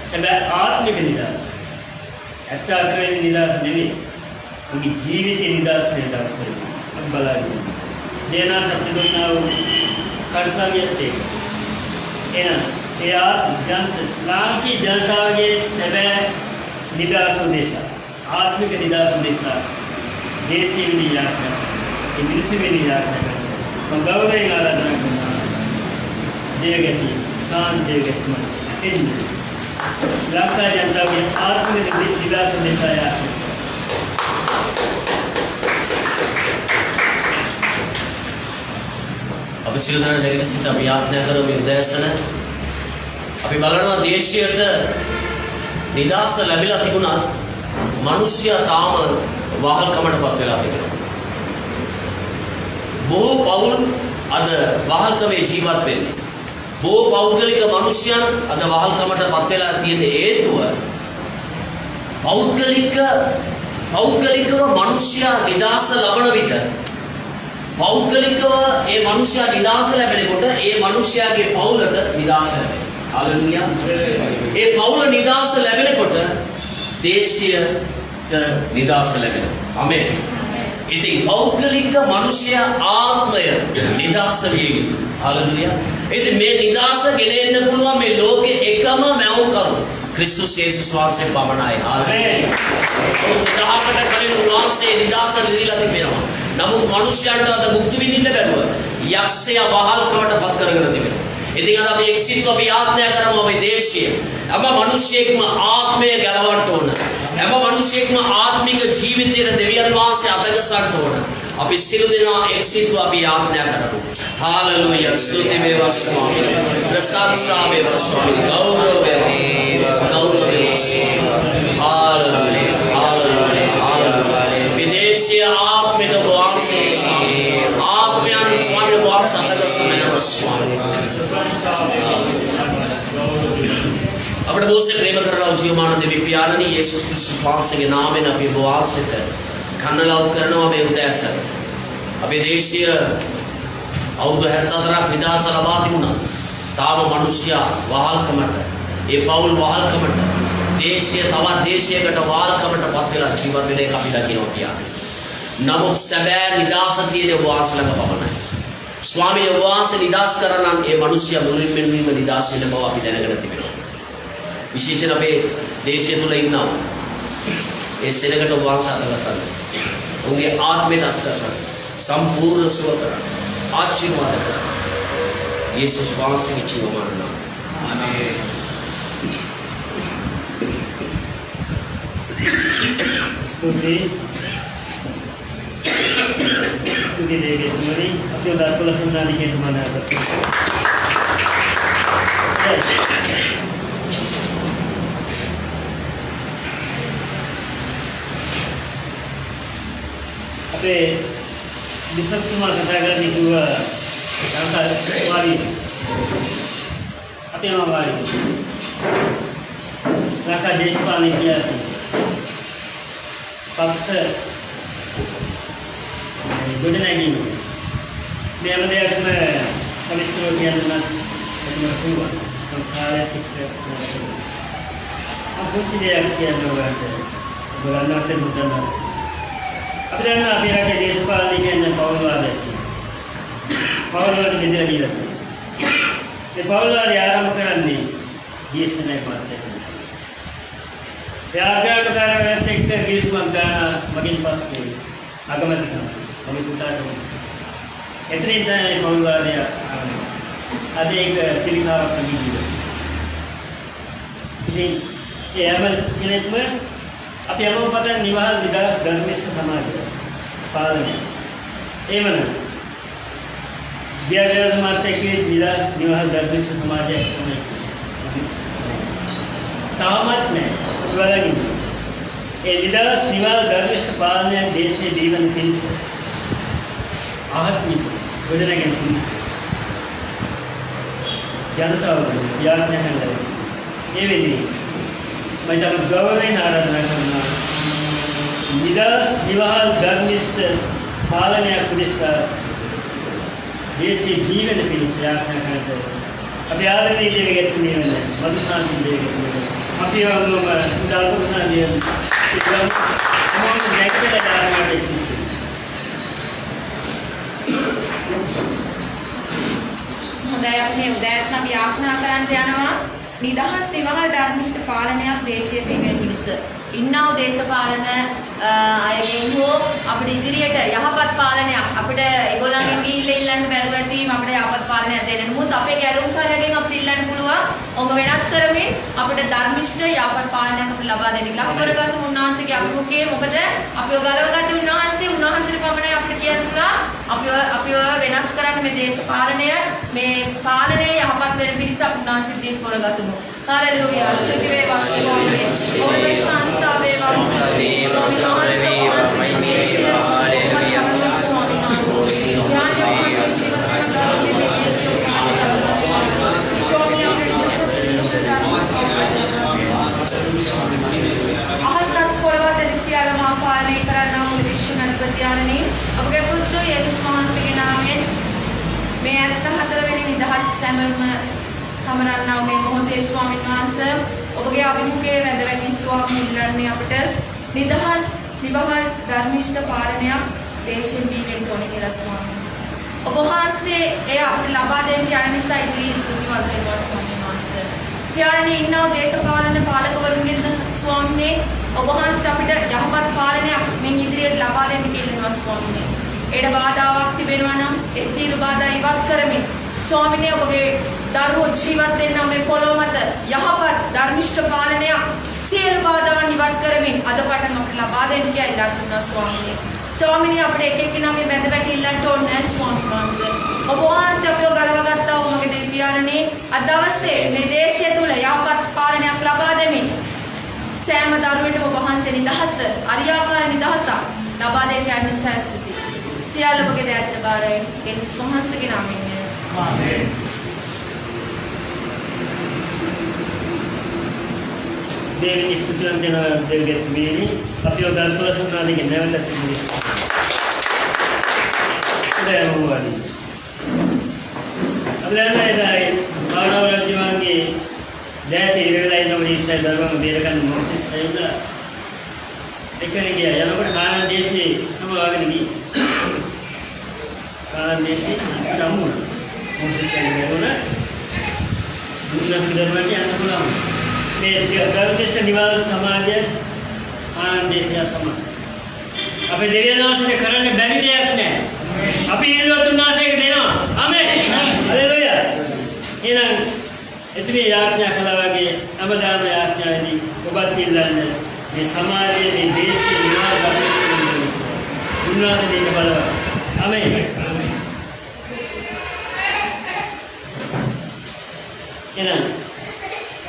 सबे आत्मिक निदास ऐसा करे निदास नहीं उनकी जीवित निदास निदास है अब बला देना सबके दो ना कर्तव्य थे इन या जनता की जनता के सबे निदास देशा आत्मिक निदास देशा देशी भी नहीं जाता इंग्लिश में नहीं जाता है तो गौरव ही आराधना करना देवगति शान देवगति मन इन लगता जनता के आत्मिक निदास दिखाया අපි සියලු දෙනා නැගිට සිට අපි යාඥා කරමු උදෑසන අපි බලනවා දේශීයට නිදාස ලැබිලා තිබුණත් මිනිස්සයා තාම වහල්කමටපත් වෙලා තිබෙනවා. බොහෝ පවුල් අද වහල්කමේ ජීවත් වෙන්නේ. බොහෝ පෞද්ගලික මිනිසයන් අද වහල්කමටපත් වෙලා තියෙන හේතුව පෞද්ගලිකව මිනිසයා නිදාස ලබන විට පෞද්ගලිකව ඒ මිනිසයා නිදාස ලැබෙනකොට ඒ මිනිසයාගේ පවුලට නිදාස ලැබෙනවා. හalleluya. ඒ පවුල නිදාස ලැබෙනකොට දේශීයට නිදාස ලැබෙනවා. ආමේන්. ඉතින් පෞද්ගලික මිනිසයා ආත්මය නිදාස විය යුතුයි. හalleluya. ඉතින් මේ නිදාස ගෙන එන්න පුළුවන් මේ ලෝකේ එකම මැවුම් කරු ක්‍රිස්තුස් යේසුස් වහන්සේ පමණයි. හalleluya. දහකට කලින් වහන්සේ නිදාස දීලා තිබෙනවා. නමුත් මිනිසයන්ට අද මුක්ති විඳින්න බැරුව යක්ෂයා වහල්කමට පත් කරගෙන තිබෙනවා. ඉතින් අද අපි එක්සිට් අපි ආත්මය කරමු අපේ දේශීය. හැම මිනිසෙක්ම ආත්මය ගලවන්න ඕන. හැම මිනිසෙක්ම ආත්මික ජීවිතයේ දෙවියන් වහන්සේ අදගසන්න ඕන. අපි සියලු දෙනා එක්සිට් අපි ආත්මය කරමු. හalleluya. ස්තුති වේවා ස්වාමී. ප්‍රශංසා වේවා ස්වාමී. ගෞරව වේවා ස්වාමී. හalleluya. හalleluya. හalleluya. විදේශීය ආත්මික වහන්සේ ආත්මයන් ස්වාමී වහන්සේ අදගසන්න ස්වාමී. අපිට බොහෝසේ ප්‍රේම කරලා ජීවමාන දෙවි පියාණනි යේසුස් ක්‍රිස්තුස් වහන්සේගේ නාමයෙන් අපි වහන්සේට කන්නලව් කරනවා මේ උදෑසන. අපේ දේශීය අවුරුදු 74ක් නිදහස ලබා තිබුණා. තාම මිනිස්සයා වහල්කමට, ඒ පවුල් වහල්කමට, දේශීය තවත් දේශයකට වහල්කමටපත් වෙලා ජීවත් වෙන එක අපි දකිනවා පියාණනි. නමුත් සැබෑ නිදහස තියෙන වහන්සේලම පමණයි. ස්වාමීන් වහන්සේ නිදහස් කරනනම් ඒ මිනිස්සයා මුලින්ම නිදහස් වෙන බව අපි දැනගෙන තිබෙනවා. විශේෂයෙන් අපේ දේශය තුල ඉන්නවා. ඒ සෙනගට වහන්සේ අතගසන්න. උන්ගේ ආත්මයට අතගසන්න. සම්පූර්ණ සුව කරන්න. ආශිර්වාද කරන්න. යේසුස් වහන්සේගේ ජීවමාන නාමයෙන්. ආමේන්. ස්තුති දෙවියන් තුමනි අපි උදාර්කල සුන්නාලිකේ තුමනාට අපේ විසතුමා කතා කරන්නේ කිව්වා වාරි අපි යනවා වාරි ලංකා දේශපාලන ඉතිහාසය පක්ෂ ගොඩනැගීම මේ හැම දෙයක්ම සවිස්තරව කියන්න නම් පුළුවන් කාලයක් එක්ක අපුච්චි දෙයක් කියන්න ඕනට බලන්නත් මුදන්න අපිට නම් අපි රටේ දේශපාලනය කියන්නේ පෞරවාදය පෞරවාද බෙදලා දීලා ඒ පෞරවාදය ආරම්භ කරන්නේ DSNI මාත්‍යට व्यापारकारों एक केस मंगाना मगिन पास से आगमन का हमें पुता को इतने इतना कौन वाले आधे एक तिरिखा पनी जी ये अमल किने में अब ये हम पता निवास विकास धर्मिष्ठ समाज पालन ये मना दिया मानते कि निवास धर्मिष्ठ समाज है तामत में निदास निवाल धर्मिष्ठ पालने देश से जीवन पिंस आत्मिक गुजरने के पिंस जनता याद नहीं लगे ये भी नहीं मैं जब गवर्नमेंट आराधना करना निदास निवाल धर्मिष्ठ पालने पुलिस देश से जीवन पिंस याद नहीं करते अब याद नहीं देगा तुम्हें मैंने मधुशांति देगा तुम्हें අපි උදාල් කරන දේ ඉතින් මොන දැක්කද දාරකට එක්සිස් හොඳයි අපි උදෑසන ව්‍යාප්‍රා කරන්න යනවා නිදහස් නිවහල් ධර්මිෂ්ඨ පාලනයක් දේශීය වේගෙන පිණිස ඉන්නව දේශපාලන අයගෙන් හෝ අපිට ඉදිරියට යහපත් පාලනයක් අපිට ඒගොල්ලන්ගෙන් ගිහිල්ලා ඉල්ලන්න බැරුව ඇති අපිට යහපත් පාලනයක් දෙන්න. නමුත් අපේ ගැලුම්කාරයගෙන් අපිට ඉල්ලන්න පුළුවන් ඔඟ වෙනස් කරමින් අපිට ධර්මිෂ්ඨ යහපත් පාලනයක් අපිට ලබා දෙන්න කියලා. අපි කරගසමු උන්වහන්සේගේ අභිමුඛයේ මොකද අපිව ගලවගත්තේ උන්වහන්සේ පමණයි අපිට කියන්න පුළුවන් අපිව වෙනස් කරන්න මේ දේශපාලනය මේ පාලනයේ යහපත් වෙන පිණිස අපි උන්වහන්සේ දීප කරගසමු. Hallelujah. Sikive vaswami. Om Vishwansa veva. Swami Hallelujah. Ahasat polvat edisiala maapalane karana mul vishwanadipatiyarani. Apage putra Yesus Mahansage namen me 74 වෙනි නිදහස් සැමරුම සමරන්නා මේ මොහොතේ ස්වාමීන් වහන්සේ ඔබගේ අභිමුඛයේ වැඳ ස්වාමීන් වහන්සේ අපිට නිදහස් නිවහල් ධර්මිෂ්ඨ පාලනයක් දේශෙන් දීගෙන තෝරන කියලා ස්වාමීන් වහන්සේ. ඔබ වහන්සේ එය අපිට ලබා දෙන්න යන නිසා ඉදිරි ස්තුතිවන්ත වෙනවා ස්වාමීන් වහන්සේ. පියාණනි ඉන්නව දේශපාලන පාලකවරුන්ගෙන් ස්වාමීන් ඔබ වහන්සේ අපිට යහපත් පාලනයක් මින් ඉදිරියට ලබා දෙන්න කියලා ස්වාමීන්. ඒට බාධාවක් තිබෙනවා නම් ඒ සියලු බාධා ඉවත් කරමින් ස්වාමීන් ඔබගේ දරුවෝ ජීවත් වෙන්න මේ පොළොව මත යහපත් ධර්මිෂ්ඨ පාලනයක් සියලු බාධාවන් ඉවත් කරමින් අද පටන් අපිට ලබා දෙන්න කියලා ඉල්ලා සිටිනවා ස්වාමීන්. ස්වාමීන් අපිට එක එක්කෙනා මේ බැඳ වැටි ඉල්ලන්න ඕනේ නැහැ ස්වාමීන් වහන්සේ. ඔබ වහන්සේ අපිව ගලවගත්තා වූ මගේ දෙවියන්නේ අද දවසේ මේ දේශය තුල යහපත් පාලනයක් ලබා දෙමින් සෑම දරුවෙකුටම ඔබ වහන්සේ නිදහස අරියාකාර නිදහසක් ලබා දෙන්න යන නිසා ස්තුතියි. සියල්ල ඔබගේ දයාවට බාරයි. යේසුස් වහන්සේගේ නාමයෙන්. ආමේන්. देवी स्तुतियों के नाम देवगे मेरी अपने गल्पों सुनना लेकिन नहीं लगती मुझे उधर हुआ नहीं अब लेना इधर है मानव जीवन की देते इरेला इन लोगों ने इस तरह में मेरे का नोटिस सही ना देखने गया या लोग खाना जैसे हम आगे नहीं खाना जैसे रामू नोटिस करेंगे वो ना दूसरा किधर में क्या ना धर्मिष्ठ निवाल समाज आनंद देश समाज अपने देवीनाथ ने करने बैरी दे अपने බුදුමේ යාඥා කළා වගේ අවදාන යාඥාවේදී ඔබත් ඉල්ලන්නේ මේ සමාජයේ මේ දේශීය විනාශ ගන්න උන්වහන්සේ මේක බලවා. ආමේන්. එහෙනම්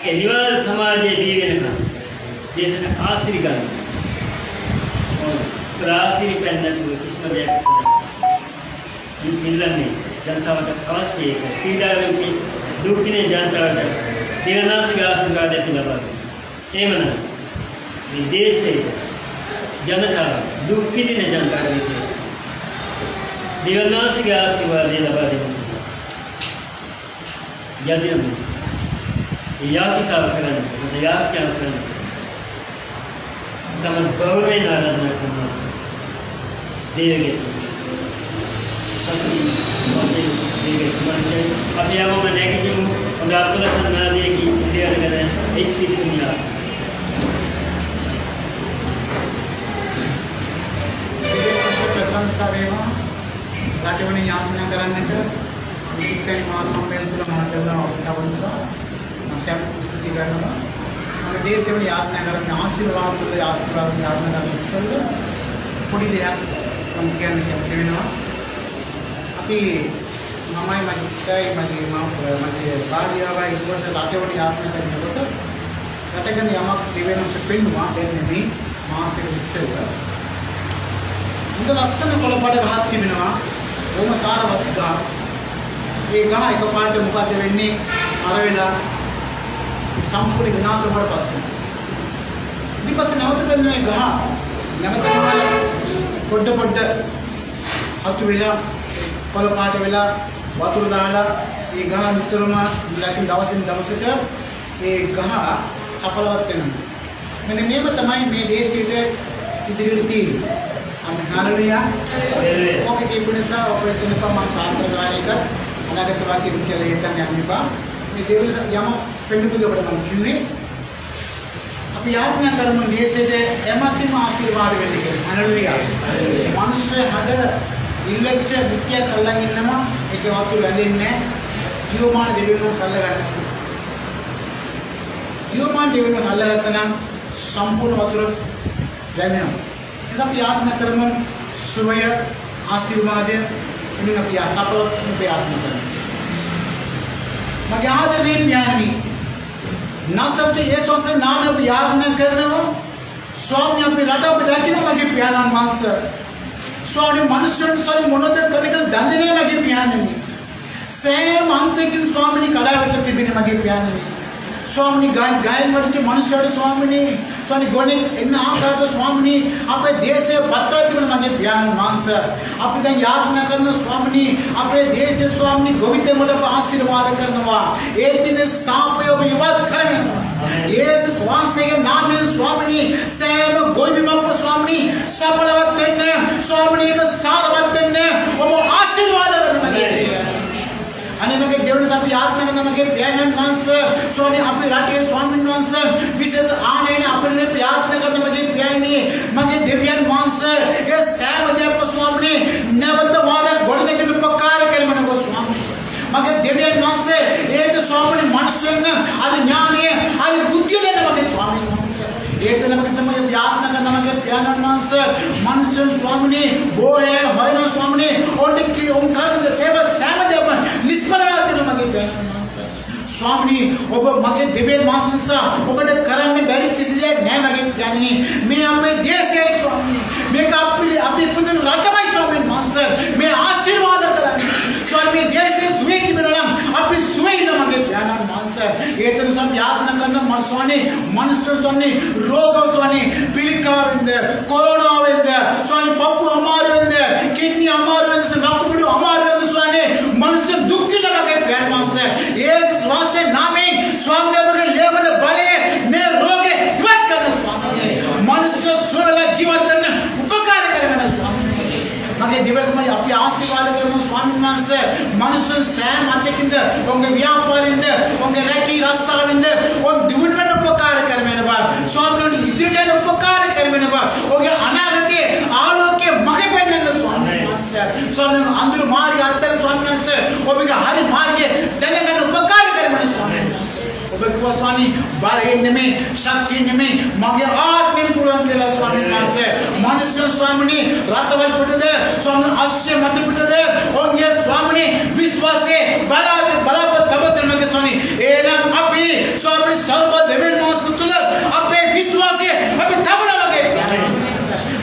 ඒ නිවාස සමාජයේ දී වෙනකම් දේශන ආශිර්වාද ගන්න. ප්‍රාසිරි පෙන්නතු කිසිම දෙයක් මේ සිල්ලන්නේ ජනතාවට අවශ්‍ය එක. පීඩාවෙන් දුක් විඳින ජනතාවට දිවනාසික ආශිර්වාදයක් ලබා දෙන්න. එහෙමනම් මේ දේශයේ ජනතාව දුක් විඳින ජනතාවට විශේෂ දිවනාසික ආශිර්වාදය ලබා දෙන්න. යදිනම් යාකිතාව කරන්න, යාඥා කරන්න. තමන් ගෞරවයෙන් ආරාධනා කරනවා. දේවගේ සසි මොහේ දේවගේ මනසේ අපි යවම නැගිටිමු. ඔබ අත්වල සන්නාදයේදී ඉන්දියානකද එක්සිට් දුනියා. ප්‍රශංසා වේවා. රටවල යාඥා කරන්නට ඉතින් මා සම්මේලන තුල මාතෘ අවස්ථාව නිසා මම ස්තුති කරනවා. අපේ දේශවල යාඥා කරන ආශිර්වාද සුළු ආශිර්වාද යාඥා කරන ඉස්සෙල්ල පොඩි දෙයක් මම කියන්න කැමති වෙනවා. අපි මමයි මගේ කාර්යාවයි ඉවස රටවල යාඥා කරනකොට රටගෙන යමක් දෙවෙනස පෙන්නවා. දැන් මේ මාසෙක ඉස්සෙල්ල හොඳ ලස්සන කොළපඩ ගහක් තිබෙනවා. ඕම සාරවත් ගහ. ඒ ගහ එකපාරට මොකද වෙන්නේ? අර වෙලා සම්පූර්ණ විනාශ වඩපත් වෙනවා. ඊට පස්සේ නැවත වෙන්නේ ගහ. නැවත පොඩ හතු වෙලා කොළපාට වෙලා වතුර දාලා ඒ ගහ නිතරම ලැබි දවසින් දවසට ඒ ගහ සඵලවත් වෙනවා. මෙන්න මේක තමයි මේ දේශයේ ඉදිරියට තියෙන්නේ. හාලුයා ඔකේ කිපුණසා ඔපේ තුනපම සාන්ත්‍රකාරයක අනාගත වාක්‍ය කියලා හිතන්න යන්න එපා. මේ දේවල් යම පෙන්නපුදවට මම කිව්වේ අපි යාඥා කරමු දේශයේ එමත්ම ආශිර්වාද වෙන්න කියලා. හාලුයා මනුෂ්‍ය හදර ඉල්ලච්ච මුත්‍ය කල්ලන් ඉන්නම ඒකේ වතු වැදෙන්නේ ජීවමාන දෙවියන් සල්ල ගන්න. ජීවමාන දෙවියන් සල්ල ගත්තනම් සම්පූර්ණ වතුර වැදෙනවා. අපි යාඥා කරමු සුවය ආශිර්වාදය ඉතින් අපි ආසපල යාඥා කරමු. මගේ ආදරණීය ඥානි නසත් යේසුස් නාමයෙන් අපි යාඥා කරනවා. ස්වාමී අපි රට අපි දකින්න මගේ පියාණන් වහන්සේ ස්වාමී මනුෂ්‍යයන් ස්වාමී මොනද කරගෙන දන්නේ මගේ පියාණනි. සෑම අංශකින් ස්වාමීනි කඩාවැටලා තිබෙන මගේ පියාණනි. स्वामी गायन मनुष्य मनुष्य स्वामी स्वामी गोने इन आकार स्वामी अपने देश पत्ता मगे ज्ञान मानस अपने याद न करना स्वामी अपने देश स्वामी गोविते मतलब आशीर्वाद करना एक दिन सांप युवत करें ये श्वास के नाम स्वामी सेम गोविंद स्वामी सफलवत स्वामी सारवत वो आशीर्वाद आणि मग देवळी साठी याद नाही मग प्यायन माणसं स्वामी आपली राठी स्वामी माणसं विशेष आण आणि आपण याद नाही करत मग प्यायनी मग देव्यान माणसं हे सॅमध्ये आपण स्वामी नवत वार गोडने के उपकार केले म्हणा स्वामी मग देव्यान माणसं एक स्वामी माणसं आणि ज्ञान आहे आणि बुद्धी देणे मग स्वामी एक नमक समय याद न करना मग प्यायन माणसं मनुष्य स्वामी वो है होयना स्वामी और की ओंकार सेवा सॅमध्ये आपण स्वामी मगे दिव्य मानसा करने बैरी किसी मैं मगे ज्ञानी मैं अपने देश है स्वामी मैं अपनी पुनः राजमाई स्वामी मानस मैं आशीर्वाद करांगी स्वामी देश से सुवे की मेरा अपनी सुवे न मगे ज्ञान मानस ये तो सब याद न करना मन स्वामी मनुष्य स्वामी रोग स्वामी पीलिका विंदे कोरोना विंदे स्वामी पप्पू अमार विंदे किडनी अमार विंदे से नाकपुड़ी अमार विंदे स्वामी मनुष्य दुखी न मगे ज्ञान मानस ये स्वास्थ्य नामे स्वामी ने लेवल बड़े मैं रोगे द्वत करना स्वामी मनुष्य सुरला जीवन करना उपकार करना स्वामी मगे दिवस में अपनी आशीर्वाद करना स्वामी मानस मनुष्य सैम आते किंद उनके व्यापार इंद उनके रैकी रस्सा इंद और दिवन में उपकार करने बात स्वामी ने इतने उपकार करने बात उनके अनागते आलोके मगे पेंदन स्वामी मानस स्वामी अंदर मार्ग आते स्वामी मानस और बिका हरि मार्ग दने में उपकार करने स्वामी කිව්වා ස්වාමී බලයෙන් නෙමෙයි ශක්තියෙන් නෙමෙයි මගේ ආත්මයෙන් පුළුවන් කියලා ස්වාමීන් වහන්සේ මිනිස්සු ස්වාමීනි රතවල් පිටද ස්වාමීන් අස්ය මත පිටද ඔන්ගේ ස්වාමීනි විශ්වාසයේ බලාපොරොත්තු මගේ ස්වාමී එනම් අපි ස්වාමීනි සර්ව දෙවියන් වහන්සේ තුල අපේ විශ්වාසය අපි තබනවා වගේ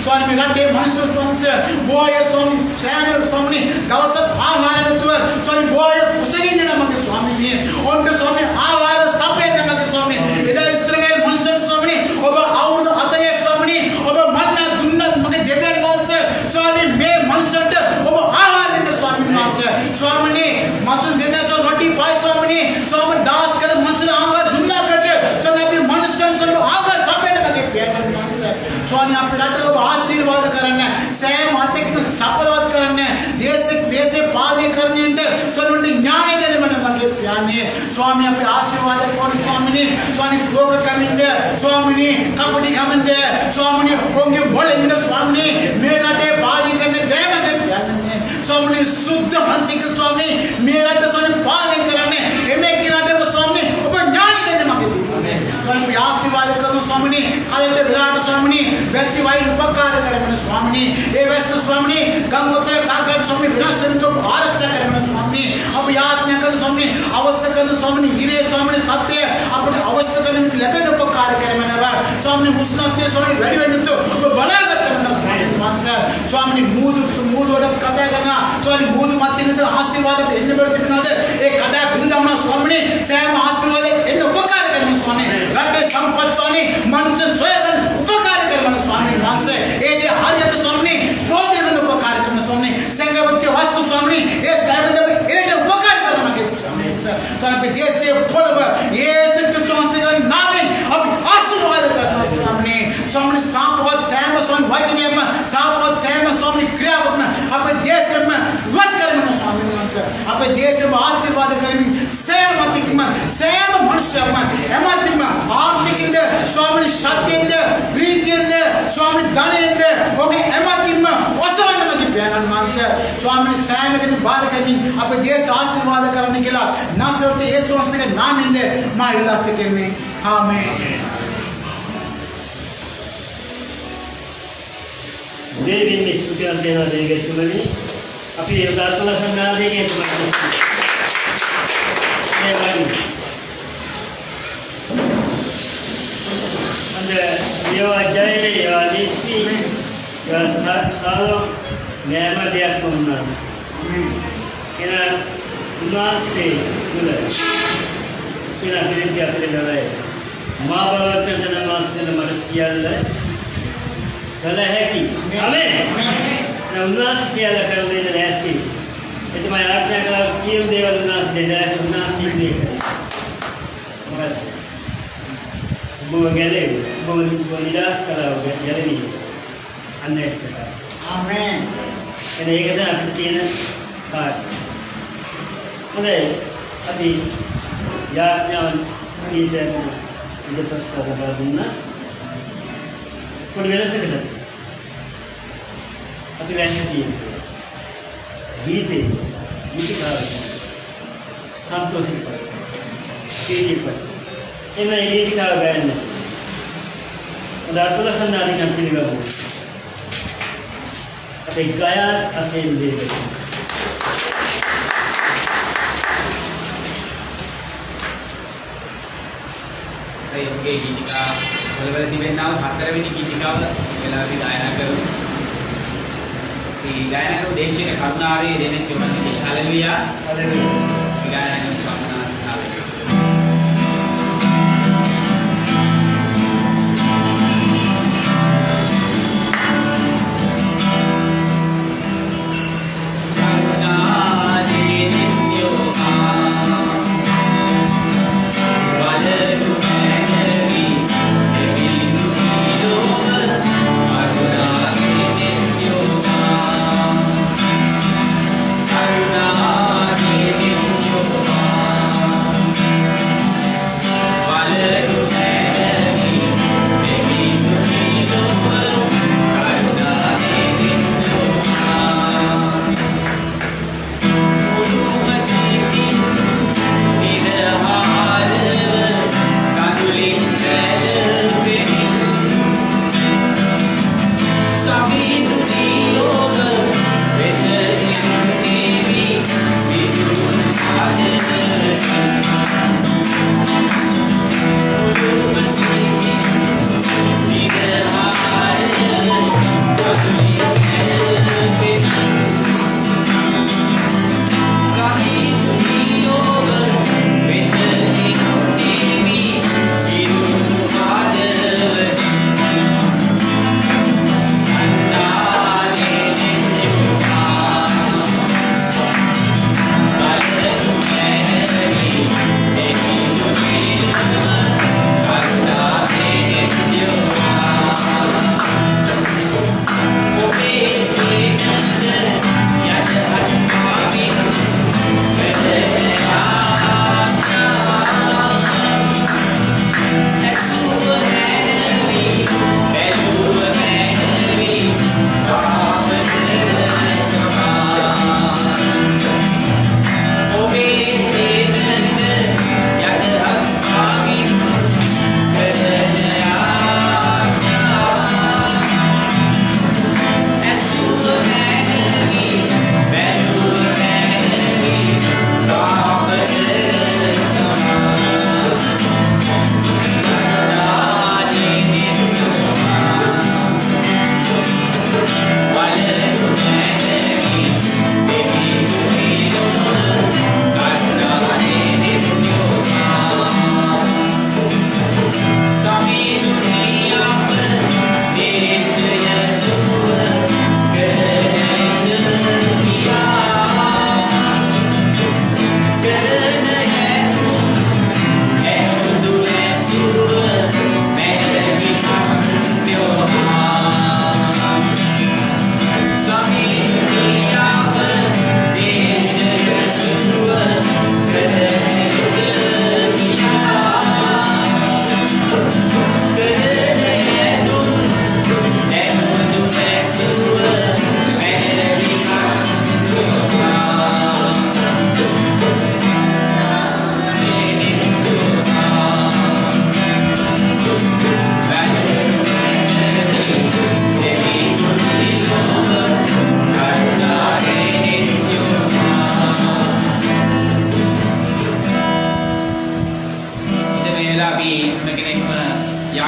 स्वामी रटे मनुष्य स्वामी से बोय स्वामी सैम स्वामी दवस आहार नतुव स्वामी बोय उसेगिन नमके स्वामी ने उनके स्वामी आहार सफे नमके स्वामी इधर इस्राएल मनुष्य स्वामी ओब आउर अतय स्वामी ओब मन्ना दुन्न मके देबेन वास स्वामी मे मनुष्य ओब आहार ने स्वामी वास स्वामी ने मसन देने सो रोटी पाई स्वामी स्वामी दास कर मनुष्य आहार दुन्ना कटे स्वामी मनुष्य सर्व आहार सफे नमके पेटन स्वामी आप डाक्टर आशीर्वाद करने सैम आतिक में सफलवत करने देश पावे करने अंटे स्वामी ज्ञान देने मन मगे प्याने स्वामी आप आशीर्वाद कौन स्वामी ने स्वामी लोग कमिंदे स्वामी ने कपड़ी कमिंदे स्वामी ने होंगे बोलेंगे स्वामी ने मेरा दे पावे करने दे मगे प्याने स्वामी ने शुद्ध मानसिक स्वामी मेरा दे स्वामी पावे करने एमे किनारे स्वामी ऊपर ज्ञान देने मगे स्वामी आशीर्वाद करो स्वामी ने काले विराट स्वामी ने वैसी वाइन उपकार करे मन स्वामी ने ए वैसे स्वामी ने गंगोत्र काकड़ स्वामी विनाशन तो भारत से करे मन स्वामी अब याद न कर स्वामी अवश्य कर स्वामी ने गिरे स्वामी ने सत्य अपने अवश्य कर लेबेन उपकार करे मन स्वामी ने उष्णते स्वामी वेरी वेरी तो बड़ा करते मन स्वामी ने मूद वड कथा करना स्वामी मूद मत्ति ने आशीर्वाद एन्न बरतिनादे ए कथा बिंदम स्वामी ने सैम आशीर्वाद एन्न उपकार करे मन स्वामी रट्टे संपत स्वामी मनुष्य स्वयं उपकार करे मन स्वामी मानसे ए जे हरियत स्वामी प्रोजन उपकार करे स्वामी संग बच्चे वास्तु स्वामी ए साहेब जब ए जे उपकार करे मगे स्वामी देश से फलव ये कृष्ण के नाम में अब आशीर्वाद करना स्वामी स्वामी सांपवत सैम स्वामी वचन में सांपवत सैम स्वामी क्रिया में अपने देश में वन करे मन स्वामी मानसे अपने देश में आशीर्वाद करे सैम मतिक में सैम मनुष्य में एमतिक में आर्थिक इंदे स्वामी शक्ति इंदे प्रीति इंदे स्वामी दाने इंदे ओके एमतिक में ओसवन मगे प्यारन मानसे स्वामी सैम के बार करनी अपने देश आशीर्वाद करने के लिए ना सोचे यीशु मसीह के नाम इंदे माइला से में आमीन देवी में स्तुति देना देंगे तुम्हें अपनी उदारता संज्ञा देंगे तुम्हारे अंदर ये वाजाए ये वादिसी ये सालों नेमा दिया कुम्नास इना कुम्नास से गुलर इना फिर क्या फिर लड़ाई माँ बाप के जन्म आस्ते न मरसियाल कला है कि आमीन ना उन्नास सियाल कर देने रहती itu mai artinya kalau siam dewa lunas dewa lunas ini maka bagaimana bagaimana kalau jadi ni aneh kita आमीन ini kita apa tiada part mana अभी याद नहीं kita itu terus kalau berguna कोई से करते अभी वैसे ही गीते का संतोष पर तेजी पर इन्हें गीत का गायन उदाहरण संधानी कंपनी का हो अभी गाया असेल दे योग्य गीतिका बलबल दिवेना हतरवेनी गीतिकाव वेलावि गायन करू ಈ ಗಾಯನ ದೇಶಿನ ಕರುಣಾರಿ ದೇನಕ್ಕೆ ಮನಸ್ಸಿ ಹಾಲೆಲೂಯಾ ಹಾಲೆಲೂಯಾ ಈ ಗಾಯನ ಸ್ವಾಮನ ಹಾಲೆಲೂಯಾ Karuna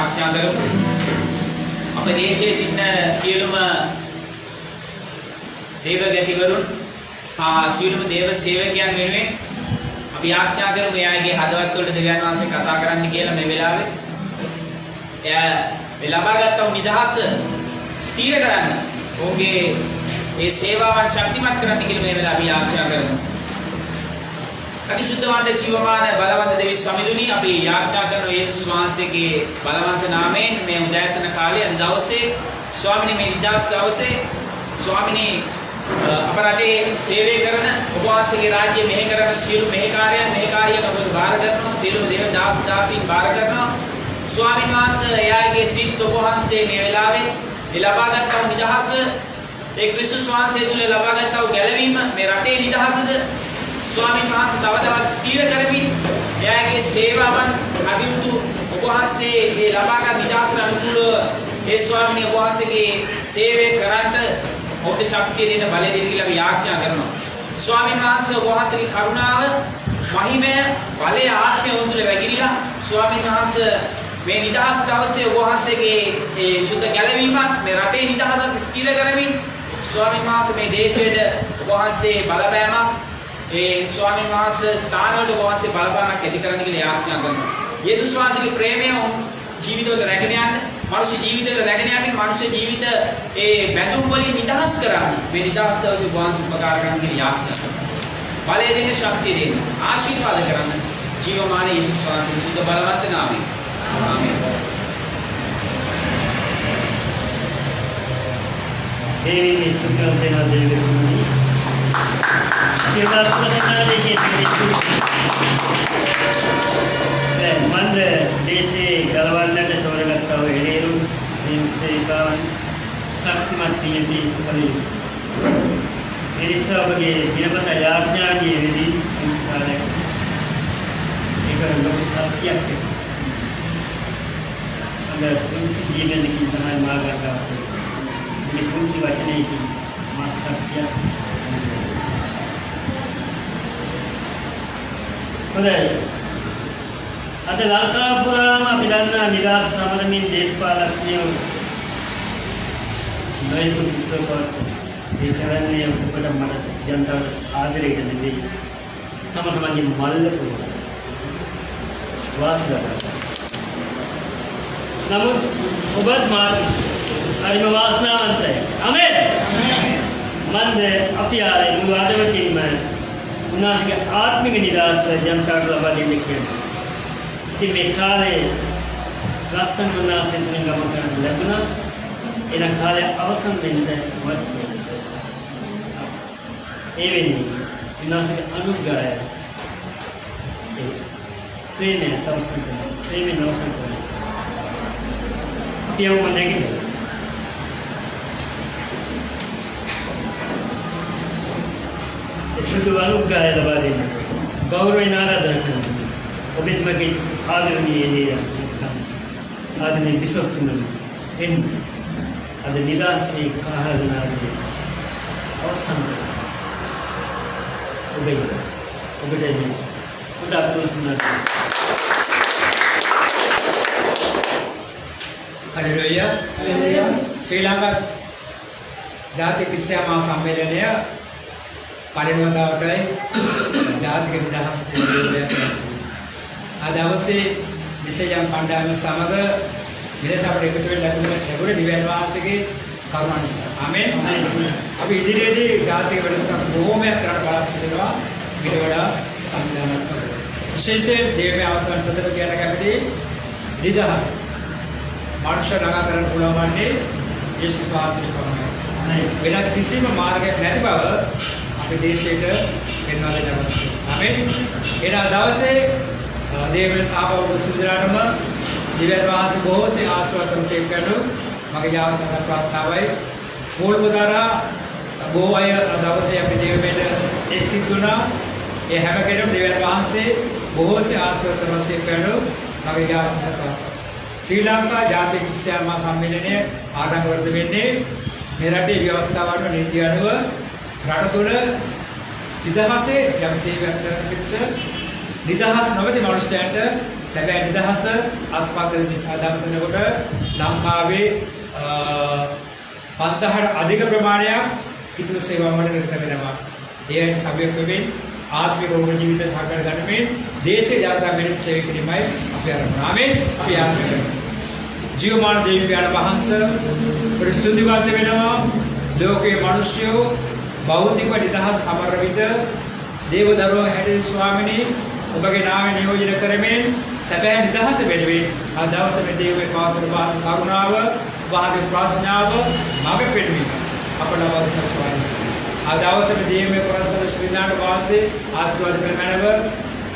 යාඥා කරමු. අපේ දේශයේ සිටින සියලුම දේව ගැතිවරුන් සියලුම දේව සේවකයන් වෙනුවෙන් අපි යාඥා කරමු එයාගේ හදවත් වලට දෙවියන් වහන්සේ කතා කරන්න කියලා මේ වෙලාවේ. එයා මේ ලබාගත් නිදහස ස්ථිර කරන්න. ඔහුගේ ඒ සේවාවන් ශක්තිමත් කරන්න කියලා මේ වෙලාවේ අපි යාඥා කරමු. අතිශුද්ධවන්ත ජීවමාන බලවන්ත දෙවි සමිඳුනි අපි යාඥා කරන යේසුස් වහන්සේගේ බලවන්ත නාමයෙන් මේ උදෑසන කාලේ අද දවසේ ස්වාමිනේ මේ නිදහස් දවසේ ස්වාමිනේ අප රටේ සේවය කරන ඔබ වහන්සේගේ රාජ්‍ය මෙහෙ කරන සියලු මෙහෙකාරයන් ඔබ බාර කරනවා සියලු දේව දාස දාසීන් බාර කරනවා ස්වාමීන් වහන්සේ එයාගේ සිත් ඔබ වහන්සේ මේ වෙලාවේ ලබාගත් නිදහස ඒ ක්‍රිස්තුස් වහන්සේ තුල ලබාගත් ගැලවීම මේ රටේ නිදහසද ස්වාමීන් වහන්සේ තව තවත් ස්ථිර කරමින් එයාගේ සේවාවන් කටයුතු ඔබ වහන්සේ මේ ලබාගත් නිදහසට අනුකූලව ඒ ස්වාමීන් වහන්සේගේ සේවය කරන්නට ඔබට ශක්තිය දෙන බලය දෙන්න කියලා අපි යාඥා කරනවා. ස්වාමීන් වහන්සේ ඔබ වහන්සේගේ කරුණාව, මහිමය, බලය, ආත්මය උන්තුල වැගිරිලා ස්වාමීන් වහන්සේ මේ නිදහස් දවසේ ඔබ වහන්සේගේ ඒ සුද්ධ ගැලවීමත් මේ රටේ නිදහසත් ස්ථිර කරමින් ස්වාමීන් වහන්සේ මේ දේශයට ඔබ වහන්සේ බලපෑමක් ඒ ස්වාමීන් වහන්සේ ස්ථානවල ඔබ වහන්සේ බලපෑමක් ඇති කරන්න කියලා යාඥා කරනවා. යේසුස් වහන්සේගේ ප්‍රේමය ජීවිතවල රැගෙන යන්න, මනුෂ්‍ය ජීවිතවල රැගෙන යන්න, මනුෂ්‍ය ජීවිත ඒ බැඳුම් වලින් නිදහස් කරන්න මේ නිදහස් දවසේ වහන්සේ උපකාර කරන්න කියලා යාඥා කරනවා. බලය දෙන්න, ශක්තිය දෙන්න, ආශිර්වාද කරන්න ජීවමාන යේසුස් වහන්සේගේ සුද්ධ බලවත් නාමයෙන්. ආමේන්. देवी स्तुति देना देवी मन देशे गलवन्नट तोरगत्ताव एळेरु हिंसेकावन शक्तिमत्तीयति कलि एरिसवगे दिनपत याज्ञानि विधि काले एक लोक सत्य अगर कुछ जीवन की तरह मार्ग का ये कुछ वचने की मां सत्य अद लंकापुराम අපි දන්නා නිදහස් සමරමින් දේශපාලඥයෝ නොයෙකු විශ්වපත ඒ කරන්නේ ඔබට මට ජනතාවට ආදරයට නෙවෙයි තම තමන්ගේ මල්ලට වාසගත නමුත් ඔබත් මාත් හරිම වාසනාවන්තයි ආමේන් මන්ද අපි ආරේ මුවාදවකින්ම උනාසික ආත්මික නිදහස ජනතාවට ලබා දෙන්න කියන්නේ ඉතින් මේ කාලේ ලස්සන උනාසෙන් ගමන් කරන්න ලැබුණා එන කාලේ අවසන් වෙන්න වත් ඒ වෙන්නේ උනාසික අනුග්‍රහය ඒ ප්‍රේමය අවසන් කරනවා ප්‍රේමය අවසන් කරනවා අපි යමු නැගිටින්න සුදු අනුග්‍රහය ලබා දෙන්න ගෞරවයෙන් ආරාධනා කරනවා ඔබත් මගේ ආදරණීය ආදරණීය බිසොප්තුමනි එන්න අද නිදාසේ කාහලනාගේ අවසන් ඔබට උදා පුරුෂුණා හලෙලුයා ශ්‍රී ලංකා ජාතික ක්‍රිස්තියානි සම්මේලනය පළවෙනි වතාවටයි ජාතික නිදහස් දිනය අද අවසේ විශේෂයෙන් කණ්ඩායම සමග විදේශ අපිට එකතු වෙලා ලැබුණ දිව්‍යන් වහන්සේගේ කරුණා නිසා ආමේන් අපි ඉදිරියේදී ජාතික වැඩසටහන් බොහෝමයක් කරන්න බලාපොරොත්තු වෙනවා ඊට වඩා සංවිධානාත්මක විශේෂයෙන් දේවයේ අවසන් ප්‍රතිපද කියන කැමති නිදහස් මාර්ෂල් නගා කරන්න පුළුවන් වන්නේ යේසුස් වහන්සේ පමණයි වෙන කිසිම මාර්ගයක් නැති බව අපේ දේශයට පෙන්වා දෙන්න අවශ්‍යයි ආමේන් එන දවසේ දේවයේ සාපවක සුදුරාටම දිව්‍යන් වහන්සේ බොහෝසේ ආශිර්වාද සේකරනු මගේ යාත්‍රා ප්‍රාර්ථනාවයි මූලපදාරා බොහෝ අය දවසේ අපේ දේවයට එක්සිතුණා ඒ හැම කෙනෙකුම දිව්‍යන් වහන්සේ බොහෝසේ ආශිර්වාද සේකරනු මගේ යාත්‍රා ශ්‍රී ලංකා ජාතික ක්‍රිස්තියානි සම්මේලනය ආරම්භ වෙන්නේ මේ රටේ ව්‍යවස්ථාවට නීති අනුව රට තුළ නිදහසේ යම් සේවයක් කරන පිරිස නිදහස් නොමැති මනුස්සයන්ට සැබෑ නිදහස අත්පත් වෙන නිසා දවසනකොට ලංකාවේ 5000ට අධික ප්‍රමාණයක් කිතුරු සේවා මණ්ඩලයට කරනවා. ඒ අයට සභාවක් වෙමින් ආත්මික රෝග ජීවිත සාකර ගන්නමින් දේශීය ජනතා මෙන්න සේවය කිරීමයි අපි ආරම්භ අපි ආරම්භ කරනවා. ජීවමාන දෙවියන් වහන්සේ ප්‍රසිද්ධිවන්ත වෙනවා. ලෝකයේ මිනිස්යෝ භෞතික නිදහස් සමර විට දේවදරුවන් හැටියට ස්වාමිනී ඔබගේ නාමය නියෝජනය කරමින් සැබෑ නිදහස වෙනුවෙන් අද දවසේ මේ දේවයේ පාවන කරුණාව වාගේ ප්‍රාර්ථනාව මඟ පෙන්වීම අපට අවශ්‍ය ස්වාමීනි. අද දවසේ මේ දේවයේ පුරස්කාර ශ්‍රී නාට වාසේ ආශිර්වාද කරමැනව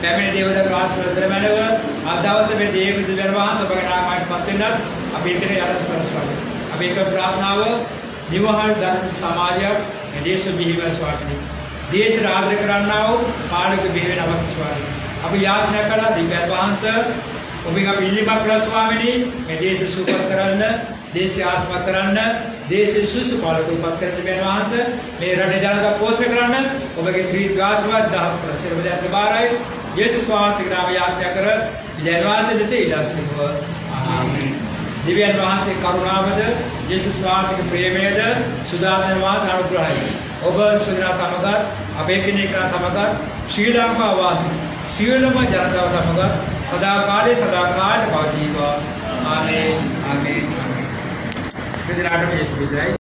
පැමිණි දේවදරුවන් ආශිර්වාද කරමැනව අද දවසේ මේ දේවයේ දිව්‍යන් වහන්සේ ඔබගේ නාමයට පත් වෙනත් අපි ඉදිරිය යන්න සරස්වාමීනි. අපි එක ප්‍රාර්ථනාව නිවහල් ධර්ම සමාජයක් මේ දේශ බිහිව ස්වාමීනි. දේශ ආදර කරන්නා වූ පාලක බිහිවෙන අවශ්‍ය ස්වාමීනි. අපි යාඥා කළා දිව්‍යන් වහන්සේ ඔබගේ අපි ඉල්ලීමක් කළා ස්වාමීනි මේ දේශ සුපත් කරන්න දේශය ආත්ම කරන්න දේශය සුසුපාලක උපත් කරන දිව්‍යන් වහන්සේ මේ රටේ ජනතාව පෝෂණය කරන්න ඔබගේ ත්‍රිත්ව ආශිර්වාද දහස් ප්‍රසන්න වදයන්ට බාරයි යේසුස් වහන්සේගේ නාමයෙන් යාඥා කර දිව්‍යන් වහන්සේ දෙසේ ඉලා සිටිනවා. ආමේන්. දිව්‍යන් වහන්සේ කරුණාවද යේසුස් වහන්සේගේ ප්‍රේමයද සුදානන් වහන්සේ අනුග්‍රහයයි ඔබ සුදනා සමග අපේ කෙනෙක් සමග ශ්‍රී ලංකා වාසී සියලුම ජනතාව සමග සදාකාලේ පවතිවා. ආමේන්. ආමේන්. සුදනාට මේ සුබිදයි.